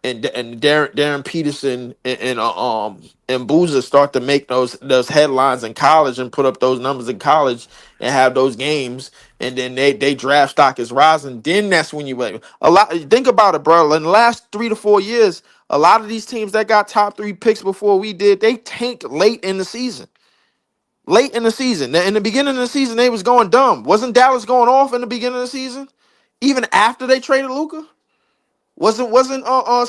and Darren Peterson and Boozer start to make those headlines in college and put up those numbers in college and have those games, and then they draft stock is rising. Then that's when you wait. A lot. Think about it, bro. In the last 3 to 4 years, a lot of these teams that got top 3 picks before we did, they tanked late in the season. Late in the season. In the beginning of the season, they was going dumb. Wasn't Dallas going off in the beginning of the season? Even after they traded Luka? Wasn't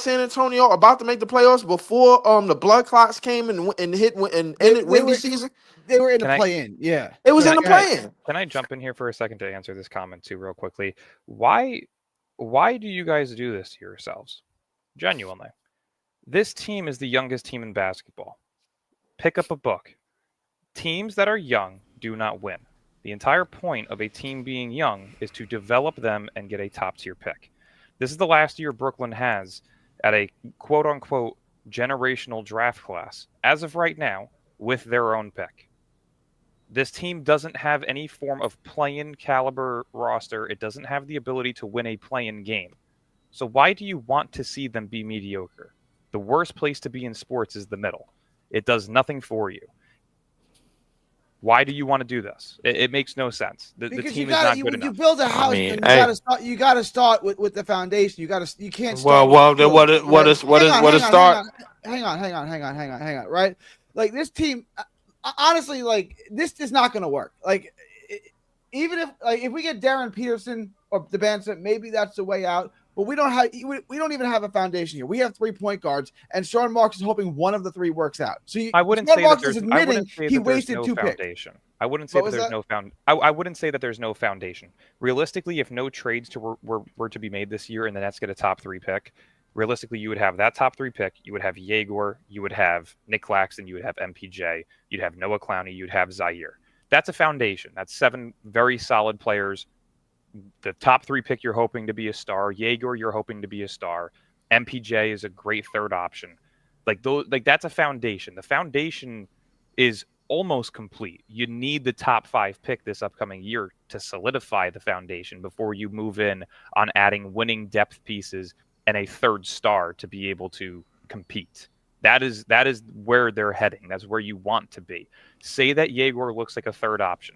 San Antonio about to make the playoffs before the blood clots came and hit and ended Wemby season? They were in the Can I- play-in. Yeah. It was Can in I- the play-in. Can I jump in here for a second to answer this comment too, real quickly? Why do you guys do this to yourselves? Genuinely. This team is the youngest team in basketball. Pick up a book. Teams that are young do not win. The entire point of a team being young is to develop them and get a top-tier pick. This is the last year Brooklyn has at a quote-unquote generational draft class, as of right now, with their own pick. This team doesn't have any form of play-in caliber roster. It doesn't have the ability to win a play-in game. So why do you want to see them be mediocre? The worst place to be in sports is the middle. It does nothing for you. Why do you want to do this? It makes no sense. The Because team you is got not you, good when you enough. build a house, mean, and hey. you gotta start with the foundation. You can't start. Well, with what the is start? Hang on. Right, like this team. Honestly, like this is not going to work. Like even if we get Darren Peterson or the Bansa, maybe that's the way out. But we don't even have a foundation here. We have 3-point guards, and Sean Marks is hoping one of the 3 works out. So I wouldn't Sean say Marks that is there's. I admitting wouldn't say he that there's wasted no 2 picks. foundation. I wouldn't say that there's no found. I wouldn't say that there's no foundation. Realistically, if no trades were to be made this year, and the Nets get a top 3 pick, realistically, you would have that top 3 pick. You would have Yegor. You would have Nick Claxton. You would have MPJ. You'd have Noah Clowney. You'd have Zaire. That's a foundation. That's 7 very solid players. The top 3 pick, you're hoping to be a star. Yegor, you're hoping to be a star. MPJ is a great third option. That's a foundation. The foundation is almost complete. You need the top 5 pick this upcoming year to solidify the foundation before you move in on adding winning depth pieces and a third star to be able to compete. That is where they're heading. That's where you want to be. Say that Yegor looks like a third option,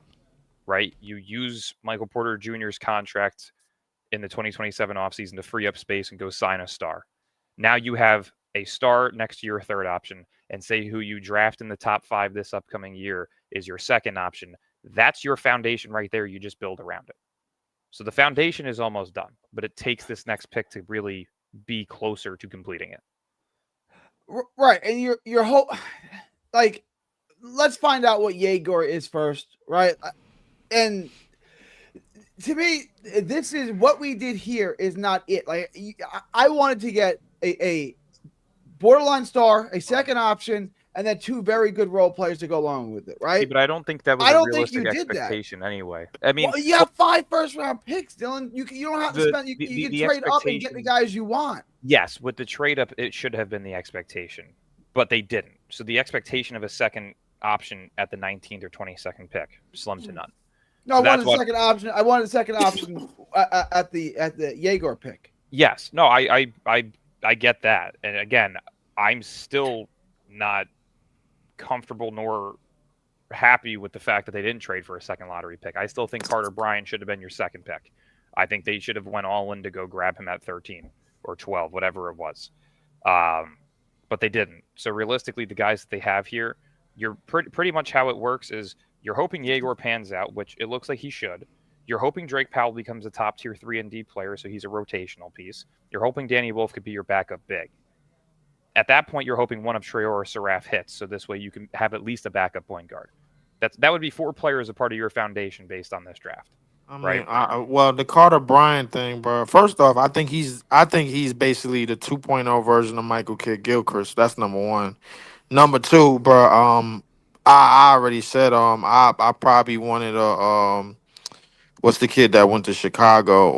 right? You use Michael Porter Jr.'s contract in the 2027 offseason to free up space and go sign a star. Now you have a star next to your third option, and say who you draft in the top 5 this upcoming year is your second option. That's your foundation right there. You just build around it. So the foundation is almost done, but it takes this next pick to really be closer to completing it. Right, and your whole like, let's find out what Yegor is first, right? And to me, this is what we did here is not it. Like, I wanted to get a borderline star, a second option, and then 2 very good role players to go along with it, right? See, but I don't think that was I a don't think realistic you did that. expectation anyway. I mean, Well, you have 5 first-round picks, Dylan. You don't have to The- spend. You the- can the trade up and get the expectation- guys you want. yes, with the trade up, it should have been the expectation, but they didn't. So the expectation of a second option at the 19th or 22nd pick, slim to none. No, So I that's wanted what- a second option. I wanted a second option at the Jaeger pick. Yes, no, I get that, and again, I'm still not comfortable nor happy with the fact that they didn't trade for a second lottery pick. I still think Carter Bryant should have been your second pick. I think they should have went all in to go grab him at 13 or 12, whatever it was. But they didn't. So realistically, the guys that they have here, you're pretty much how it works is you're hoping Jaeger pans out, which it looks like he should. You're hoping Drake Powell becomes a top tier 3-and-D player, so he's a rotational piece. You're hoping Danny Wolf could be your backup big. At that point, you're hoping one of Traore or Saraf hits, so this way you can have at least a backup point guard. That would be 4 players a part of your foundation based on this draft. I mean, Right. well, the Carter Bryant thing, bro. First off, I think he's basically the 2.0 version of Michael Kidd Gilchrist. That's number one. Number two, bro. I already said I probably wanted a what's the kid that went to Chicago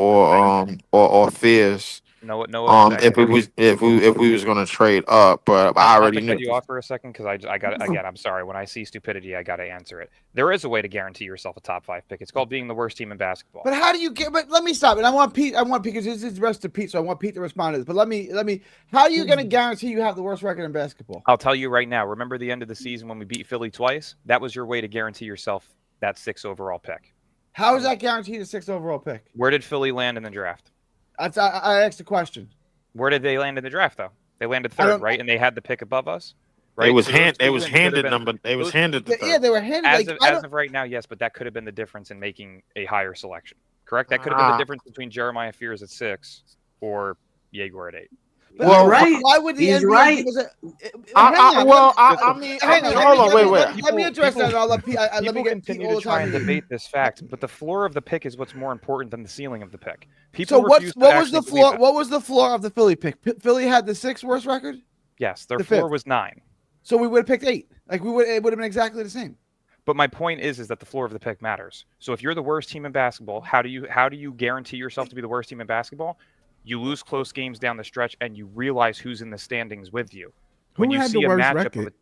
or Fierce. No If we was gonna trade up, but I already Not to cut knew. you off for a second because I got again. I'm sorry. When I see stupidity, I got to answer it. There is a way to guarantee yourself a top 5 pick. It's called being the worst team in basketball. But how do you get? But let me stop. And I want Pete because this is the rest of Pete, so I want Pete to respond to this. But let me. How are you going to guarantee you have the worst record in basketball? I'll tell you right now. Remember the end of the season when we beat Philly twice? That was your way to guarantee yourself that 6th overall pick. How is that guaranteed a 6th overall pick? Where did Philly land in the draft? I asked the question. Where did they land in the draft, though? They landed I 3rd, don't- right? And they had the pick above us, right? It was So those handed two wins could have been- handed the Yeah, they were handed. as of right now, yes, but that could have been the difference in making a higher selection. Correct? That could have been the difference between Jeremiah Fears at 6 or Jaeger at 8. But Well, right. Why would the He's NBA right. give us Let me address that. And I'll let Pete. Let me People get Pete continue all to the try time. and debate this fact, but the floor of the pick is what's more important than the ceiling of the pick. So what refuse to was the actually believe floor? that. What was the floor of the Philly pick? Philly had the 6th worst record, Yes, their the floor 5th. was 9. so we would have picked 8. Like it would have been exactly the same. But my point is that the floor of the pick matters. So if you're the worst team in basketball, how do you guarantee yourself to be the worst team in basketball? You lose close games down the stretch, and you realize who's in the standings with you. When Who you had see the a worst matchup record? of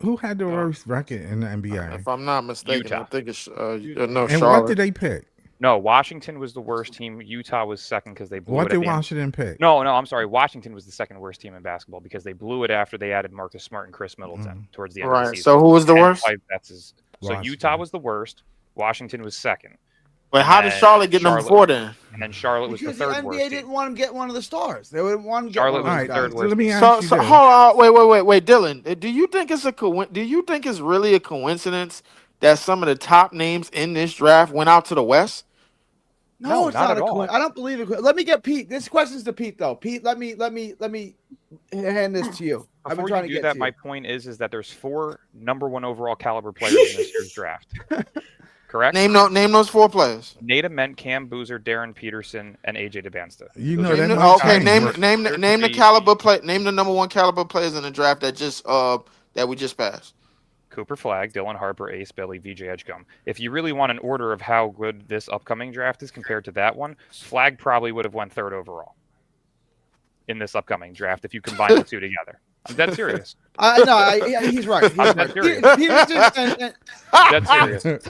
Who had the worst record in the NBA? If I'm not mistaken, Utah. I think it's And what Charlotte. did they pick? no, Washington was the worst team. Utah was second because they blew What it. did at the end. Washington pick? No, I'm sorry. Washington was the second worst team in basketball because they blew it after they added Marcus Smart and Chris Middleton towards the end of the Right. season. So who was the And worst? 5 bets is- So Washington. Utah was the worst. Washington was second. But how did And Charlotte get number Charlotte- 4 then? And then Charlotte was the Because the 3rd NBA worst didn't team. want him to get one of the stars. They would want to get Charlotte one was of the those third guys. worst. So let me ask So you so this. hold on, wait, Dylan. Do you think it's do you think it's really a coincidence that some of the top names in this draft went out to the West? No, it's not not at a all. coin. I don't believe it. Let me get Pete. This question's to Pete though. Pete, let me hand this to you. I've been Before trying you to do get that, to my you. point is that there's 4 number 1 overall caliber players in this year's draft. Correct? Name those 4 players. Nate Ament, Cam Boozer, Darren Peterson, and AJ DeBansta. You Those know are that the might top Okay, change. name the caliber play. Name the number 1 caliber players in the draft that just that we just passed. Cooper Flagg, Dylan Harper, Ace Billy, VJ Edgecombe. If you really want an order of how good this upcoming draft is compared to that one, Flagg probably would have went 3rd overall in this upcoming draft if you combine the two together. I'm dead serious. He's right. He's I'm right. dead serious. Peterson Dead serious.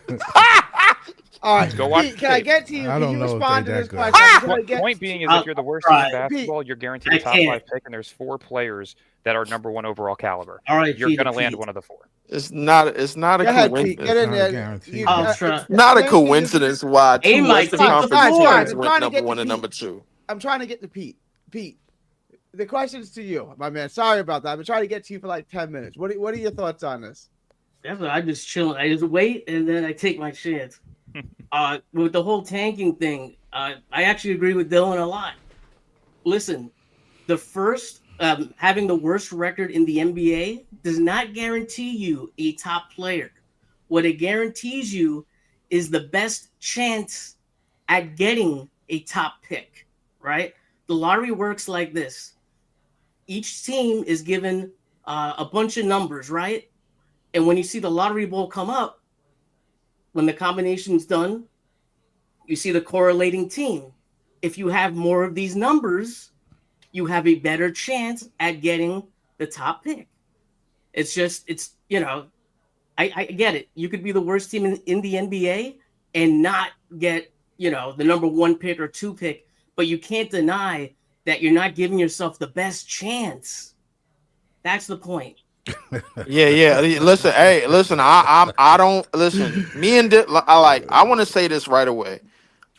all right, Go watch Pete, can I tape. get to you? I Can don't you know if respond to they this that question? good. I'm trying to get- Point being is I'll if you're the worst team in try. basketball, you're guaranteed I a top can't. 5 pick, and there's 4 players that are number 1 overall caliber. All right, You're Pete, going to land Pete. one of the 4. It's not a Go ahead, Pete. coincidence. Get in Not there. guaranteed. I'll try. Not a Explain to you- coincidence why 2 Hey, Mike, Western take the Conference floor. players I'm went trying to number get 1 to and Pete. number 2. I'm trying to get to Pete. Pete, the question's to you, my man. Sorry about that. I've been trying to get to you for like 10 minutes. What are your thoughts on this? That's what I just chill. I just wait and then I take my chance. With the whole tanking thing, I actually agree with Dylan a lot. Listen, the first having the worst record in the NBA does not guarantee you a top player. What it guarantees you is the best chance at getting a top pick, right? The lottery works like this. Each team is given a bunch of numbers, right? And when you see the lottery bowl come up, when the combination's done, you see the correlating team. If you have more of these numbers, you have a better chance at getting the top pick. It's I get it. You could be the worst team in the NBA and not get, the number 1 pick or 2 pick, but you can't deny that you're not giving yourself the best chance. That's the point. Yeah. Listen, I don't listen. Me and I want to say this right away.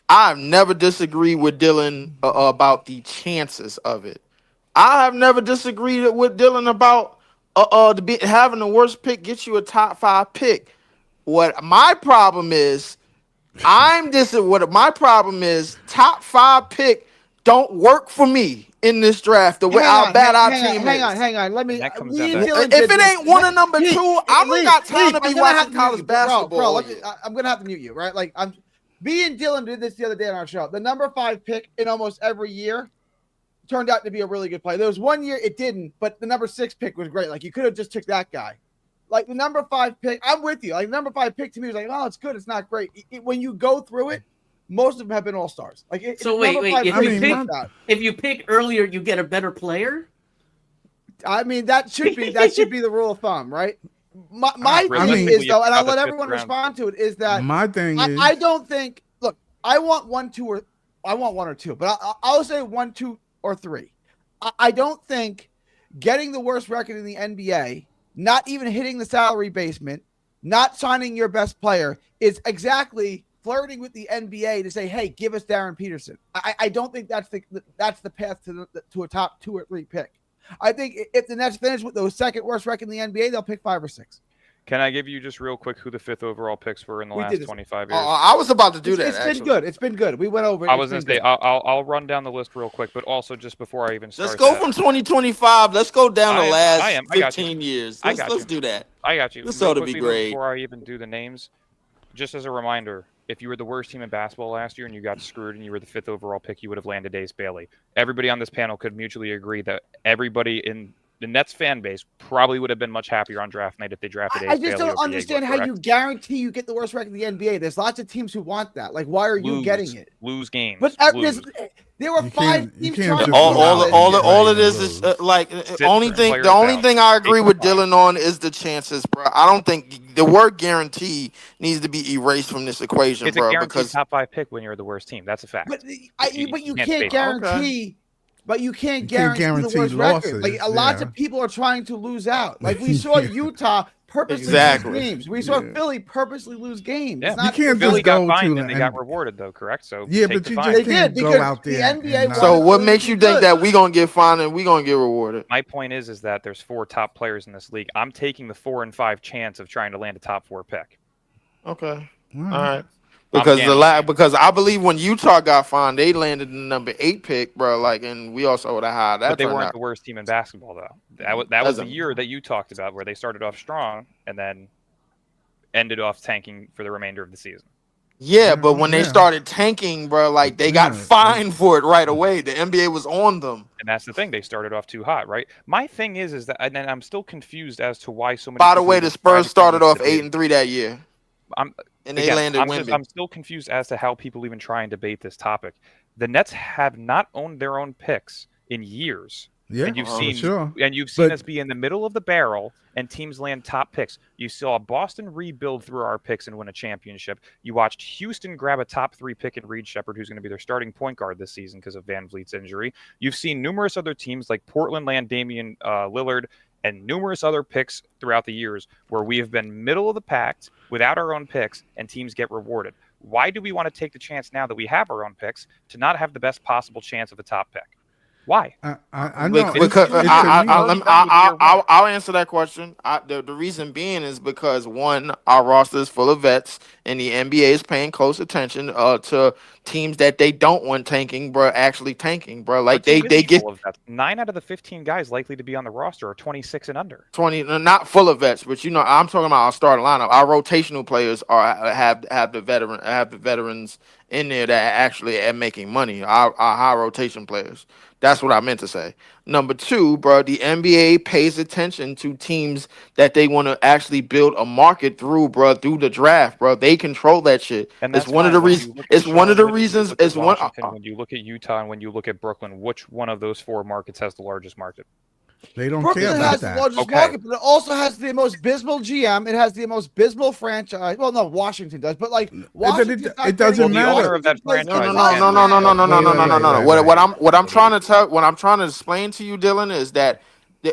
I've never disagreed with Dylan about the chances of it. I have never disagreed with Dylan about having the worst pick get you a top 5 pick. What my problem is, what my problem is, top 5 pick don't work for me in this draft. The way how bad our team is. Hang on. Let me. That comes Me down and to- Dylan If did it ain't this. one of number 2, I don't got time to I'm be gonna have watching to college mute you. basketball. I'm gonna have to mute you, right? Like me and Dylan did this the other day on our show. The number 5 pick in almost every year turned out to be a really good play. There was one year it didn't, but the number 6 pick was great. Like you could have just took that guy. Like the number 5 pick, I'm with you. Like number 5 pick to me was like, oh, it's good, it's not great. When you go through it, most of them have been all stars. Like So wait, if you pick earlier, you get a better player. I mean, that should be the rule of thumb, right? My thing is though, and I'll let everyone respond to it. Is that my thing? I don't think. Look, I want 1, 2, or I want 1 or 2, but I'll say 1, 2, or 3. I don't think getting the worst record in the NBA, not even hitting the salary basement, not signing your best player is exactly flirting with the NBA to say, hey, give us Darren Peterson. I don't think that's the path to a top 2 or 3 pick. I think if the Nets finish with the second worst record in the NBA, they'll pick 5 or 6. Can I give you just real quick who the 5th overall picks were in the last 25 years? I was about to do that. It's been good. We went over it. I was going to say, I'll run down the list real quick, but also just before I even start. Let's go from 2025. Let's go down the last 15 years. Let's do that. I got you. This ought to be great. Before I even do the names, just as a reminder, if you were the worst team in basketball last year and you got screwed and you were the 5th overall pick, you would have landed Ace Bailey. Everybody on this panel could mutually agree that everybody in the Nets fan base probably would have been much happier on draft night if they drafted Ace Bailey. I just don't understand how you guarantee you get the worst record in the NBA. There's lots of teams who want that. Like, why are you getting it? Lose games. But there were 5 teams trying all it is like the only thing I agree with Dylan on is the chances, bro. I don't think the word guarantee needs to be erased from this equation, it's bro. It's a guaranteed top 5 pick when you're the worst team. That's a fact. But you can't guarantee. Okay. But you can't guarantee the worst record. Like lots of people are trying to lose out. Like we saw Utah purposely lose games. We saw Philly purposely lose games. Yeah. You can't Philly just go got fined to and they got rewarded though, correct? So yeah, but you just can't go out there. The NBA so what makes you think that we gonna get fined and we gonna get rewarded? My point is that there's 4 top players in this league. I'm taking the 4 and 5 chance of trying to land a top 4 pick. Okay, all right. Because I believe when Utah got fined, they landed the number 8 pick, bro. Like, and we also would have had that. But they weren't the worst team in basketball, though. That was the year that you talked about, where they started off strong and then ended off tanking for the remainder of the season. Yeah, but when they started tanking, bro, like they got fined for it right away. The NBA was on them, and that's the thing. They started off too hot, right? My thing is that, and I'm still confused as to why so many. By the way, the Spurs started off 8-3 that year. They landed Wemby. I'm still confused as to how people even try and debate this topic. The Nets have not owned their own picks in years. Yeah, and you've seen us be in the middle of the barrel, and teams land top picks. You saw Boston rebuild through our picks and win a championship. You watched Houston grab a top 3 pick in Reed Shepherd, who's going to be their starting point guard this season because of Van Vliet's injury. You've seen numerous other teams like Portland land Damian Lillard and numerous other picks throughout the years where we have been middle of the pack without our own picks, and teams get rewarded. Why do we want to take the chance now that we have our own picks to not have the best possible chance of a top pick? Why? I know. I'll answer that question. The reason being is because, one, our roster is full of vets, and the NBA is paying close attention to teams that they don't want tanking, bro, actually tanking, bro. Like they get 9 out of the 15 guys likely to be on the roster are 26 and under. 20, not full of vets, but I'm talking about our starting lineup. Our rotational players have the veterans in there that actually are making money. Our high rotation players. That's what I meant to say. Number two, bro, the NBA pays attention to teams that they want to actually build a market through, bro, through the draft, bro. They control that shit. And It's that's one of the fine. When reasons. you look It's at one of the Charlotte, when you reasons. look at It's one. Washington, when you look at Utah, and when you look at Brooklyn, which one of those 4 markets has the largest market? They don't Brooklyn care about has the that. largest Okay. market, but it also has the most abysmal GM. It has the most abysmal franchise. Well, no, Washington does, but like Washington, it doesn't Well, the matter. owner of that franchise What I'm trying to tell, what I'm trying to explain to you, Dylan, is that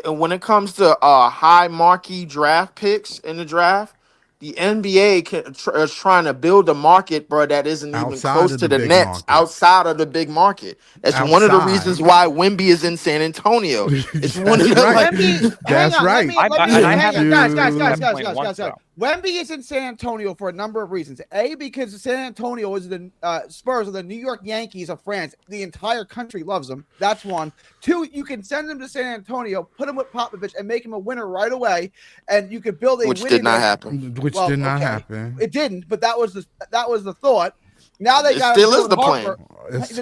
when it comes to high marquee draft picks in the draft, the NBA is trying to build a market, bro, that isn't even Outside close of to the the big Nets, market. outside of the big market. That's one of the reasons Outside. why Wemby is in San Antonio. It's one of That's the right. Wemby, That's hang on, right. let me I hang haven't on, guys. once, though. Wemby is in San Antonio for a number of reasons. A, because San Antonio is the Spurs or the New York Yankees of France. The entire country loves them. That's one. Two, you can send him to San Antonio, put him with Popovich, and make him a winner right away, and you could build a which winning. did not happen. Which did not happen. It didn't, but that was the thought. Now they It got still is the plan.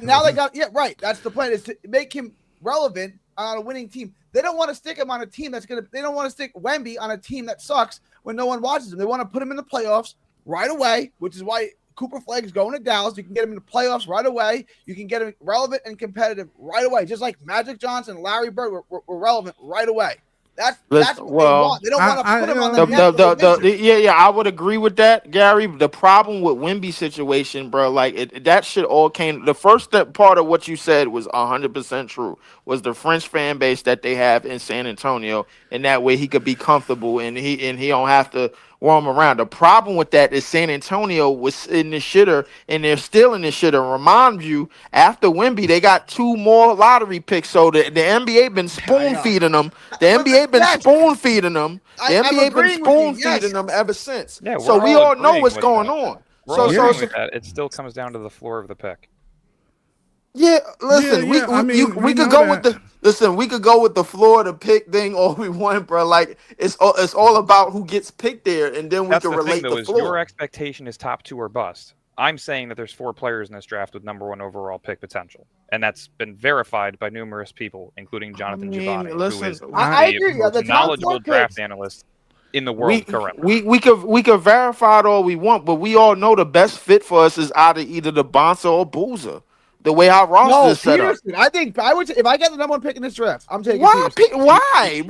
Now they got right. That's the plan, is to make him relevant on a winning team. They don't want to stick him on a team that's gonna. They don't want to stick Wemby on a team that sucks when no one watches him. They want to put him in the playoffs right away, which is why Cooper Flagg's going to Dallas. You can get him in the playoffs right away. You can get him relevant and competitive right away, just like Magic Johnson, Larry Bird were relevant right away. That's what they want. They don't want to put him on the I would agree with that, Gary. The problem with Wemby's situation, bro, like that shit all came. The first part of what you said was 100% true. Was the French fan base that they have in San Antonio, and that way he could be comfortable and he don't have to roam around. The problem with that is San Antonio was in the shitter, and they're still in the shitter. Remind you, after Wemby, they got 2 more lottery picks. So the NBA been spoon feeding them. The NBA been spoon feeding them. The NBA been spoon feeding them ever since. Yeah, so we all know what's going that. on. We're all agreeing with that. It still comes down to the floor of the pick. Yeah, listen, we could go with we could go with the Florida pick thing all we want, bro. Like it's all about who gets picked there, and then we can relate the floor. Your expectation is top 2 or bust. I'm saying that there's 4 players in this draft with number 1 overall pick potential, and that's been verified by numerous people, including Jonathan Giovanni, who is agree. the most knowledgeable draft analyst in the world currently. We could verify it all we want, but we all know the best fit for us is either the Bonza or Boozer. The way our roster is set up. I think I would. If I get the number 1 pick in this draft, I'm taking Peterson. Why?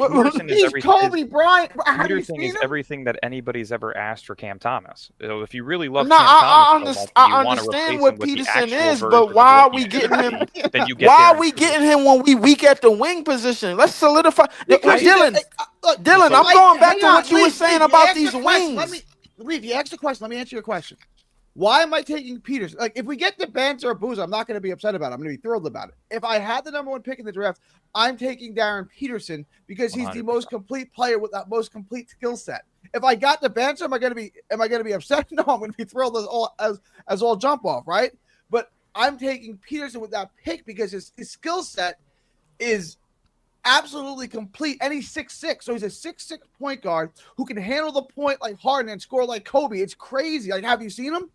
He's Kobe Bryant. Peterson is everything that anybody's ever asked for Cam Thomas. So if you really love Cam Thomas, I understand what Peterson is, but why are we getting him? Why are we getting him when we weak at the wing position? Let's solidify. Dylan, I'm going back to what you were saying about these wings. If you asked the question, let me answer your question. Why am I taking Peterson? Like, if we get the Banter or Boozer, I'm not going to be upset about it. I'm going to be thrilled about it. If I had the number 1 pick in the draft, I'm taking Darren Peterson because he's 100%. The most complete player with that most complete skill set. If I got the Banter, am I going to be upset? No, I'm going to be thrilled as all jump off, right? But I'm taking Peterson with that pick because his skill set is absolutely complete, and he's 6'6", so he's a 6'6" point guard who can handle the point like Harden and score like Kobe. It's crazy. Like, have you seen him?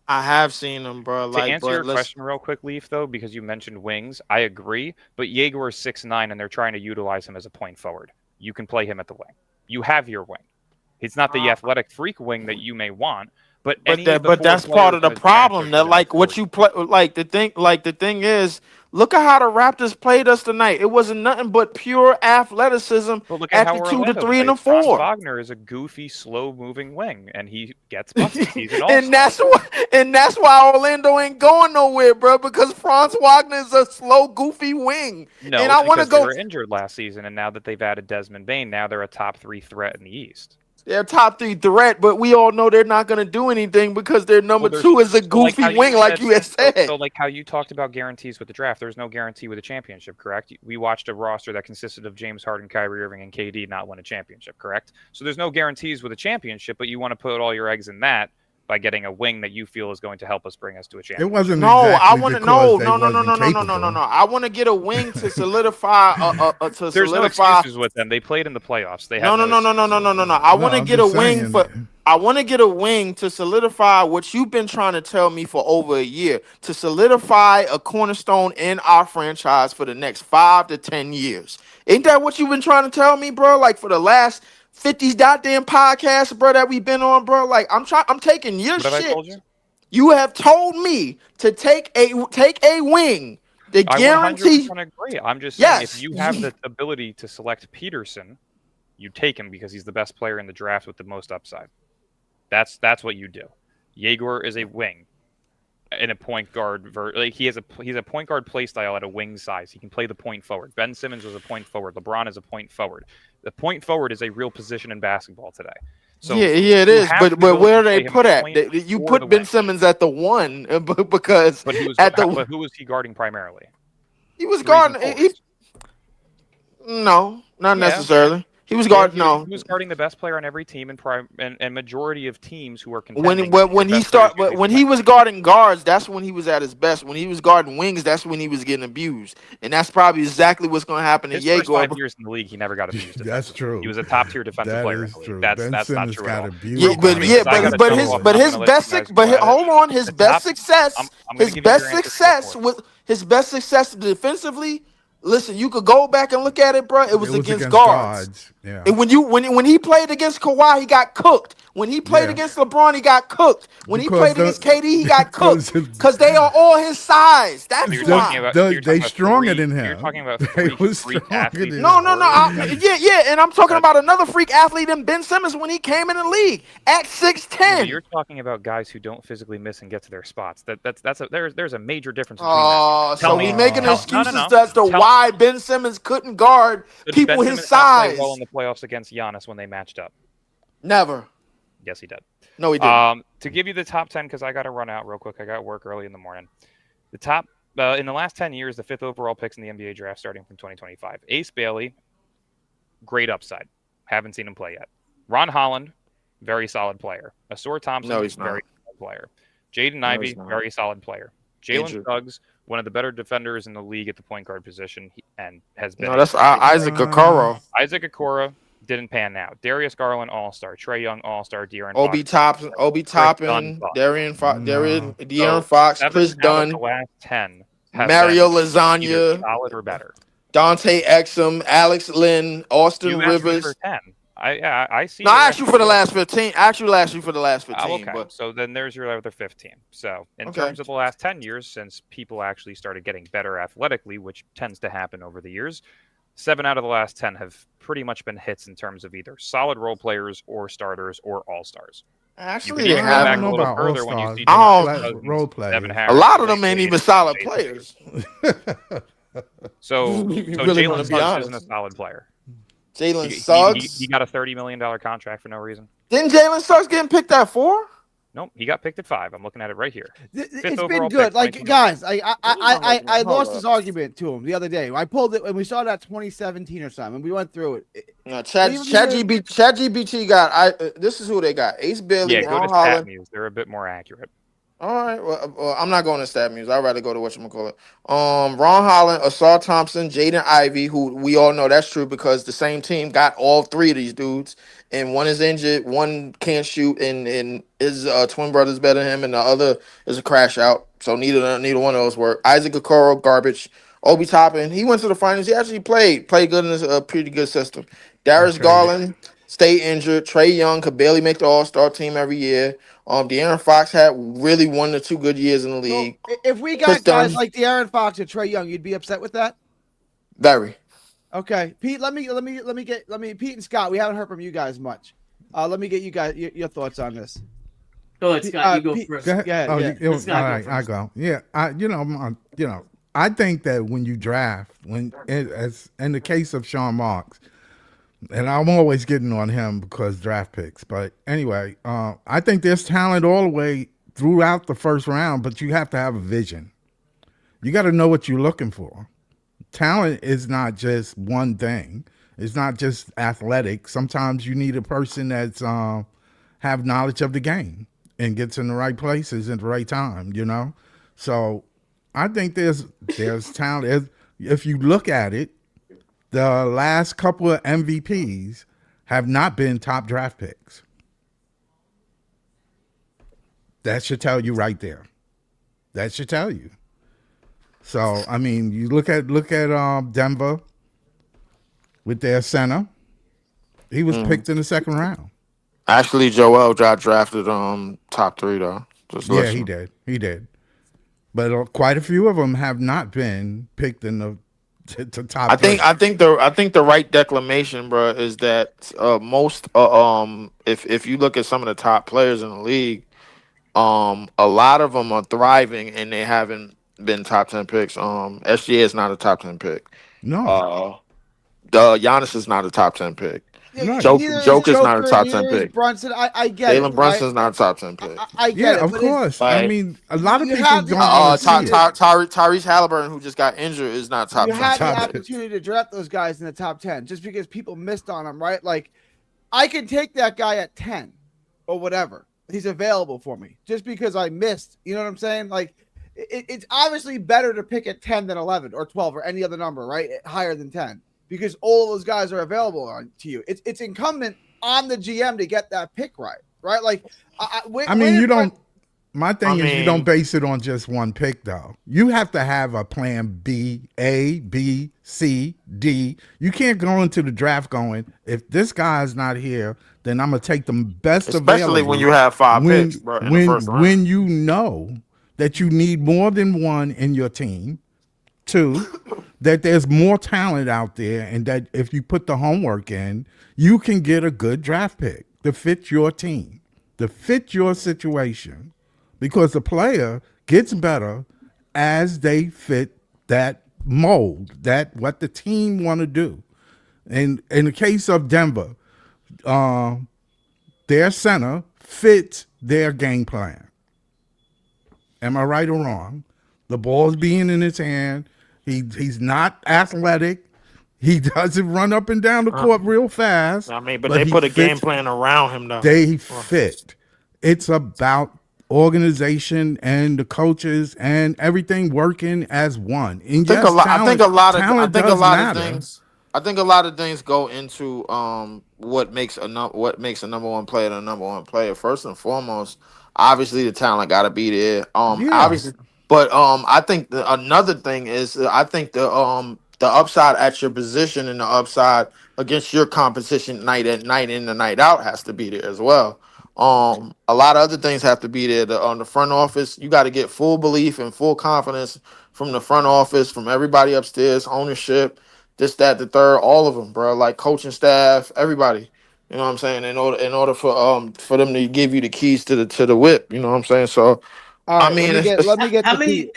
I have seen him, bro. To answer your question real quick, Leaf, though, because you mentioned wings, I agree, but Jaeger is 6'9", and they're trying to utilize him as a point forward. You can play him at the wing. You have your wing. He's not the athletic freak wing that you may want, but that's part of the problem. That like what you play, like the thing is, look at how the Raptors played us tonight. It wasn't nothing but pure athleticism at the 2, the 3, and the 4. Franz Wagner is a goofy, slow-moving wing, and he gets busted. He's an and that's why Orlando ain't going nowhere, bro. Because Franz Wagner is a slow, goofy wing. No, and I want to go. They were injured last season, and now that they've added Desmond Bane, now they're a top 3 threat in the East. They're a top 3 threat, but we all know they're not going to do anything because their number 2 is a goofy wing, like you had said. So, like how you talked about guarantees with the draft, there's no guarantee with a championship, correct? We watched a roster that consisted of James Harden, Kyrie Irving, and KD not win a championship, correct? So there's no guarantees with a championship, but you want to put all your eggs in that by getting a wing that you feel is going to help us bring us to a It championship. wasn't No, exactly I want to because no, they no, no, no, no, wasn't no, no, no, no, capable. no. I want to get a wing to solidify. There's no excuses with them. They played in the playoffs. They No, had no, no, no, no, no, no, no. I want to I'm get a just wing saying. for. I want to get a wing to solidify what you've been trying to tell me for over a year. To solidify a cornerstone in our franchise for the next 5 to 10 years. Ain't that what you've been trying to tell me, bro? Like for the last 50 goddamn podcasts, bro, that we've been on, bro. Like I'm taking your What have I shit. told you? You have told me to take a wing. The I guarantee. 100% agree. I'm just saying, Yes. if you have the ability to select Peterson, you take him because he's the best player in the draft with the most upside. That's what you do. Jaeger is a wing in a point guard. He's a point guard play style at a wing size. He can play the point forward. Ben Simmons was a point forward. LeBron is a point forward. The point forward is a real position in basketball today. So yeah, it you is. have But to be willing where to are they play him put at? point You or put the Ben wing. Simmons at the 1 because But he was at the but who was he guarding primarily? he was Threes and guarding. fours. No, not Yeah. necessarily. He was Yeah, guarding. No, he was guarding the best player on every team and majority of teams who are contending. when he was guarding guards, that's when he was at his best. When he was guarding wings, that's when he was getting abused, and that's probably exactly what's going to happen to his first Jaeger. 5 years in the league, he never got abused. That's true. He was a top tier defensive That player. is In the true. league. That's Ben not Simmons true at got all. abused. Yeah, but Because I gotta but jump his off. but I'm his gonna let best you guys but go ahead. hold on, his The best top- success, I'm gonna his give you best your answer success before. with his best success defensively. Listen, you could go back and look at it, bro. It was against guards. Yeah. And when he played against Kawhi, he got cooked. When he played Yeah. against LeBron, he got cooked. When he Because played against KD, he got because cooked. Because they are all his size. That's You're why. talking about- you're talking they about stronger three- than him. You're talking about They three was freak stronger athletes. than No, him. yeah, and I'm talking That- about another freak athlete in Ben Simmons when he came in the league at 6'10". You're talking about guys who don't physically miss and get to their spots. There's a major difference between that. So we making No, excuses no. as to why Ben Simmons couldn't guard Did people Ben his Simmons not play size. well in the playoffs against Giannis when they matched up? Never. Yes, he did. No, he didn't. To give you the top 10, because I got to run out real quick. I got work early in the morning. The top in the last 10 years, the 5th overall picks in the NBA draft starting from 2025. Ace Bailey, great upside. Haven't seen him play yet. Ron Holland, very solid player. Asor Thompson, No, he's not. very solid player. Jaden Ivey, he's not. very solid player. Jalen Injured. Suggs, one of the better defenders in the league at the point guard position, and has been. No, that's Isaac Okoro. Isaac Okoro didn't pan out. Darius Garland, All-Star. Trey Young, All-Star. De'Aaron Obi Fox. Toppin, De'Aaron Fox, Seven Chris out of Dunn, the last 10 have Mario been either Lasagna, solid or better. Dante Exum, Alex Lynn, Austin You asked me Rivers. for 10. I see. No, your I asked you for the record. last 15. I actually asked you for the last 15. Okay, But so then there's your other 15. So in Okay. terms of the last 10 years, since people actually started getting better athletically, which tends to happen over the years, 7 out of the last 10 have pretty much been hits in terms of either solid role players or starters or all-stars. actually, You they can even go back have a little further when you see Oh, Demarcus Cousins, role players. Devin a Harris, lot of them Blake ain't even Griffin, solid Jason players. So You really Jalen wanna be Suggs honest. isn't a solid player. Jalen He Suggs. got a $30 million contract for no reason. Didn't Jalen Suggs getting picked at 4? Nope, he got picked at 5. I'm looking at it right here. It's overall been pick, good. Like 2021. guys, I Hold lost up. this argument to him the other day. I pulled it when we saw that 2017 or something. We went through it. No, ChatGPT got. This is who they got: Ace Bailey, Yeah, go to Ron Holland. StatMuse. They're a bit more accurate. All right, well, I'm not going to StatMuse. I'd rather go to whatchamacallit. Ron Holland, Asar Thompson, Jaden Ivey, who we all know that's true because the same team got all 3 of these dudes, and one is injured, one can't shoot, and his twin brother's better than him, and the other is a crash out. So neither one of those work. Isaac Okoro, garbage. Obi Toppin, he went to the finals. He actually played good in a pretty good system. Darius Garland stayed injured. Trey Young could barely make the All-Star team every year. De'Aaron Fox had really 1 or 2 good years in the league. So, if we Chris got guys Dunn. like De'Aaron Fox or Trey Young, you'd be upset with that? Very. Okay, Pete. Let me Pete and Scott. We haven't heard from you guys much. Let me get you guys your thoughts on this. Go ahead, Scott. You go Pete- first. Go ahead. Yeah, Oh, yeah. all Let's not go right, I first. go. Yeah, I think that when you draft, as in the case of Sean Marks, and I'm always getting on him because draft picks. But anyway, I think there's talent all the way throughout the first round, but you have to have a vision. You got to know what you're looking for. Talent is not just one thing. It's not just athletic. Sometimes you need a person that's have knowledge of the game. and gets in the right places at the right time, you know? So I think there's talent. If you look at it, the last couple of MVPs have not been top draft picks. That should tell you right there. That should tell you. So I mean, you look at Denver with their center. He was picked in the second round. Actually, Joel got drafted top 3 though. Just Yeah, listen. he did. But quite a few of them have not been picked in the to top. I think the right declamation, bro, is that most if you look at some of the top players in the league, a lot of them are thriving and they haven't been top 10 picks. SGA is not a top 10 pick. No, Giannis is not a top 10 pick. Right. Neither Joke is not a top neither 10 is pick. Brunson. I get Jalen it. Brunson Right? is not a top 10 pick. I get yeah, it. of but course. Like, I mean, a lot of you people have the- don't want to see it. Tyrese Halliburton, who just got injured, is not top You 10. had the top 10. opportunity to draft those guys in the top 10 just because people missed on them, right? Like, I can take that guy at 10 or whatever. He's available for me just because I missed. You know what I'm saying? Like, it's obviously better to pick at 10 than 11 or 12 or any other number, right? Higher than 10 because all of those guys are available to you. It's incumbent on the GM to get that pick right? Like, you don't. My thing is, you don't base it on just one pick, though. You have to have a plan B, A, B, C, D. You can't go into the draft going, if this guy's not here, then I'm gonna take the best available. Especially when you have 5 picks, bro, in the first round. When you know that you need more than one in your team. 2, that there's more talent out there, and that if you put the homework in, you can get a good draft pick to fit your team, to fit your situation, because the player gets better as they fit that mold, that what the team want to do. And in the case of Denver, their center fits their game plan. Am I right or wrong? The ball's being in his hand. He's not athletic. He doesn't run up and down the court real fast. I mean, but they put a game plan around him, though. They fit. It's about organization and the coaches and everything working as one. And I think a lot of things go into what makes a number one player the number one player. First and foremost, obviously the talent got to be there. Obviously, but I think another thing is I think the upside at your position and the upside against your competition night in and night out has to be there as well. A lot of other things have to be there. On the front office, you got to get full belief and full confidence from the front office, from everybody upstairs, ownership, this, that, the third, all of them, bro. Like coaching staff, everybody. You know what I'm saying? In order for them to give you the keys to the whip. You know what I'm saying? So, all right, I mean, let me get. How many?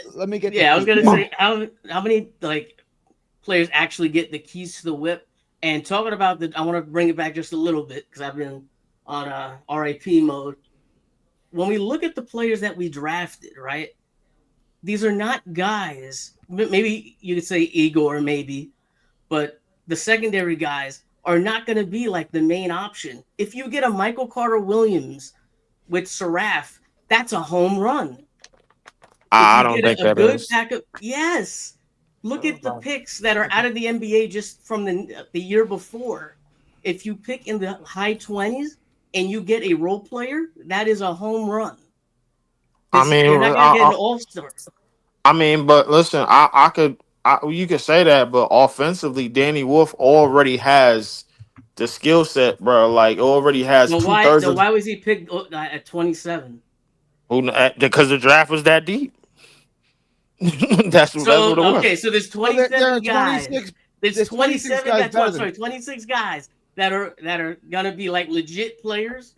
Yeah, I was gonna say how many players actually get the keys to the whip. And talking about I want to bring it back just a little bit because I've been on RIP mode. When we look at the players that we drafted, right? These are not guys. Maybe you could say Igor, maybe, but the secondary guys are not going to be like the main option. If you get a Michael Carter Williams with Saraf, that's a home run. I don't think that is. Yes. Look at the picks that are out of the NBA just from the year before. If you pick in the high 20s and you get a role player, that is a home run. You're not going to get an all-star. I mean, but listen, you could say that, but offensively, Danny Wolf already has the skill set, bro. Like, already has two-thirds. Why was he picked at 27? Because the draft was that deep. That's what it was. Okay, so there's 27 guys. There's 27 guys. 26 guys that are gonna be like legit players.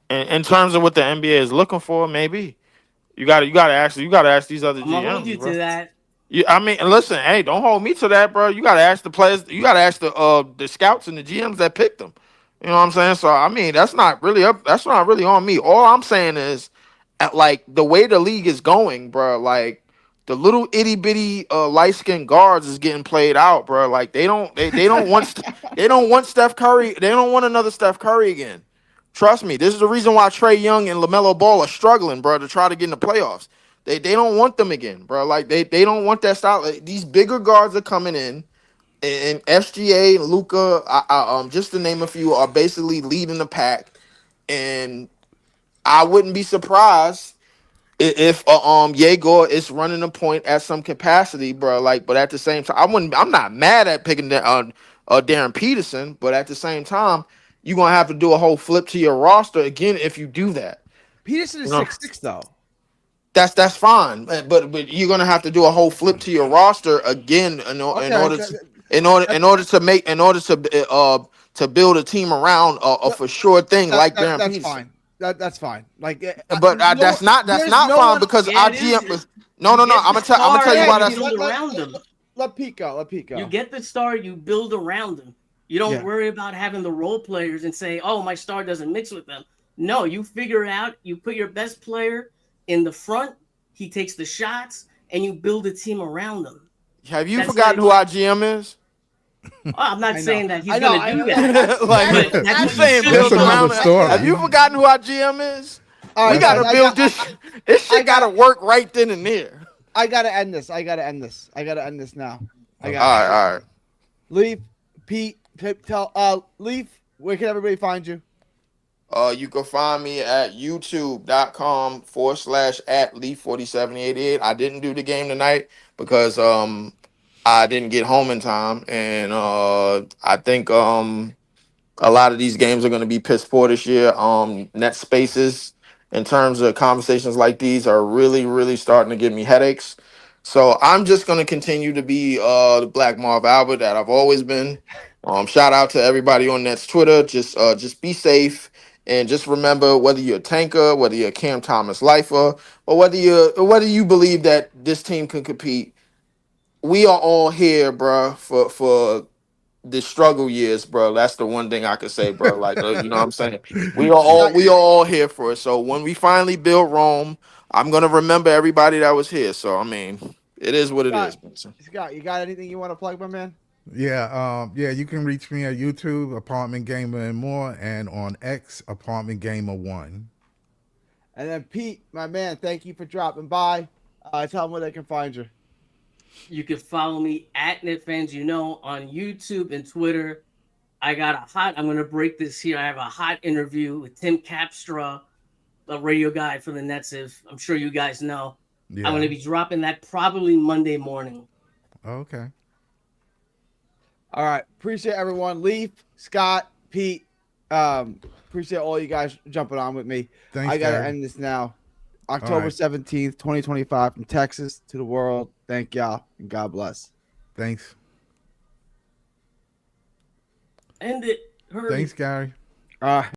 In terms of what the NBA is looking for, maybe you gotta ask these other GMs. I'm gonna hold you to that. I mean, listen, hey, don't hold me to that, bro. You gotta ask the players. You gotta ask the scouts and the GMs that picked them. You know what I'm saying? So I mean, that's not really on me. All I'm saying is, like the way the league is going, bro. Like the little itty bitty light skinned guards is getting played out, bro. Like they don't want Steph Curry. They don't want another Steph Curry again. Trust me, this is the reason why Trey Young and LaMelo Ball are struggling, bro, to try to get in the playoffs. They don't want them again, bro. Like they don't want that style. Like, these bigger guards are coming in, and SGA and Luca, just to name a few, are basically leading the pack. And I wouldn't be surprised if Yegor is running a point at some capacity, bro. Like, but at the same time, I'm not mad at picking Darren Peterson, but at the same time, you're gonna have to do a whole flip to your roster again if you do that. Peterson is 6'6" though. That's fine, but you're gonna have to do a whole flip to your roster again in order to build a team around a for sure thing like Darren That's Peterson. fine. That's fine. Like, But that's not fine because Yeah, our it GM is. no. I'm gonna tell you why You that's. build around them. Let Pete go. You get the star, you build around them. You don't Yeah. worry about having the role players and say, "Oh, my star doesn't mix with them." No, you figure it out. You put your best player in the front. He takes the shots, and you build a team around them. Have you forgotten who our GM is? I'm not saying that he's I know, going to do that. Like, But that's you what you saying should build do. another around? story. Have you forgotten who our GM is? All We right, gotta guys, build this. This shit gotta work right then and there. I gotta end this. I gotta end this now. All right. Leaf, Pete, tell Leaf, where can everybody find you? You can find me at youtube.com/@Leaf4788. I didn't do the game tonight because I didn't get home in time, and I think a lot of these games are going to be piss poor this year. Net spaces in terms of conversations like these are really, really starting to give me headaches. So I'm just going to continue to be the Black Marv Albert that I've always been. Shout out to everybody on Nets Twitter. Just be safe and just remember, whether you're a tanker, whether you're a Cam Thomas lifer, or whether you believe that this team can compete, we are all here, bro, for the struggle years, bro. That's the one thing I could say, bro. Like, you know what I'm saying? We are all here for it. So when we finally build Rome, I'm gonna remember everybody that was here. So I mean, it is what it is. Scott, you got anything you want to plug, my man? Yeah, you can reach me at YouTube, Apartment Gamer and more, and on X, Apartment Gamer 1. And then Pete, my man, thank you for dropping by. Tell them where they can find you. You can follow me at NetFans, on YouTube and Twitter. I'm going to break this here. I have a hot interview with Tim Capstra, the radio guy for the Nets. I'm sure you guys know. Yeah. I'm going to be dropping that probably Monday morning. Okay. All right. Appreciate everyone. Leaf, Scott, Pete. Appreciate all you guys jumping on with me. Thanks, I got to Gary. end this now. October 17th, 2025, from Texas to the world. Thank y'all, and God bless. Thanks. End it. Hurry. Thanks, Gary.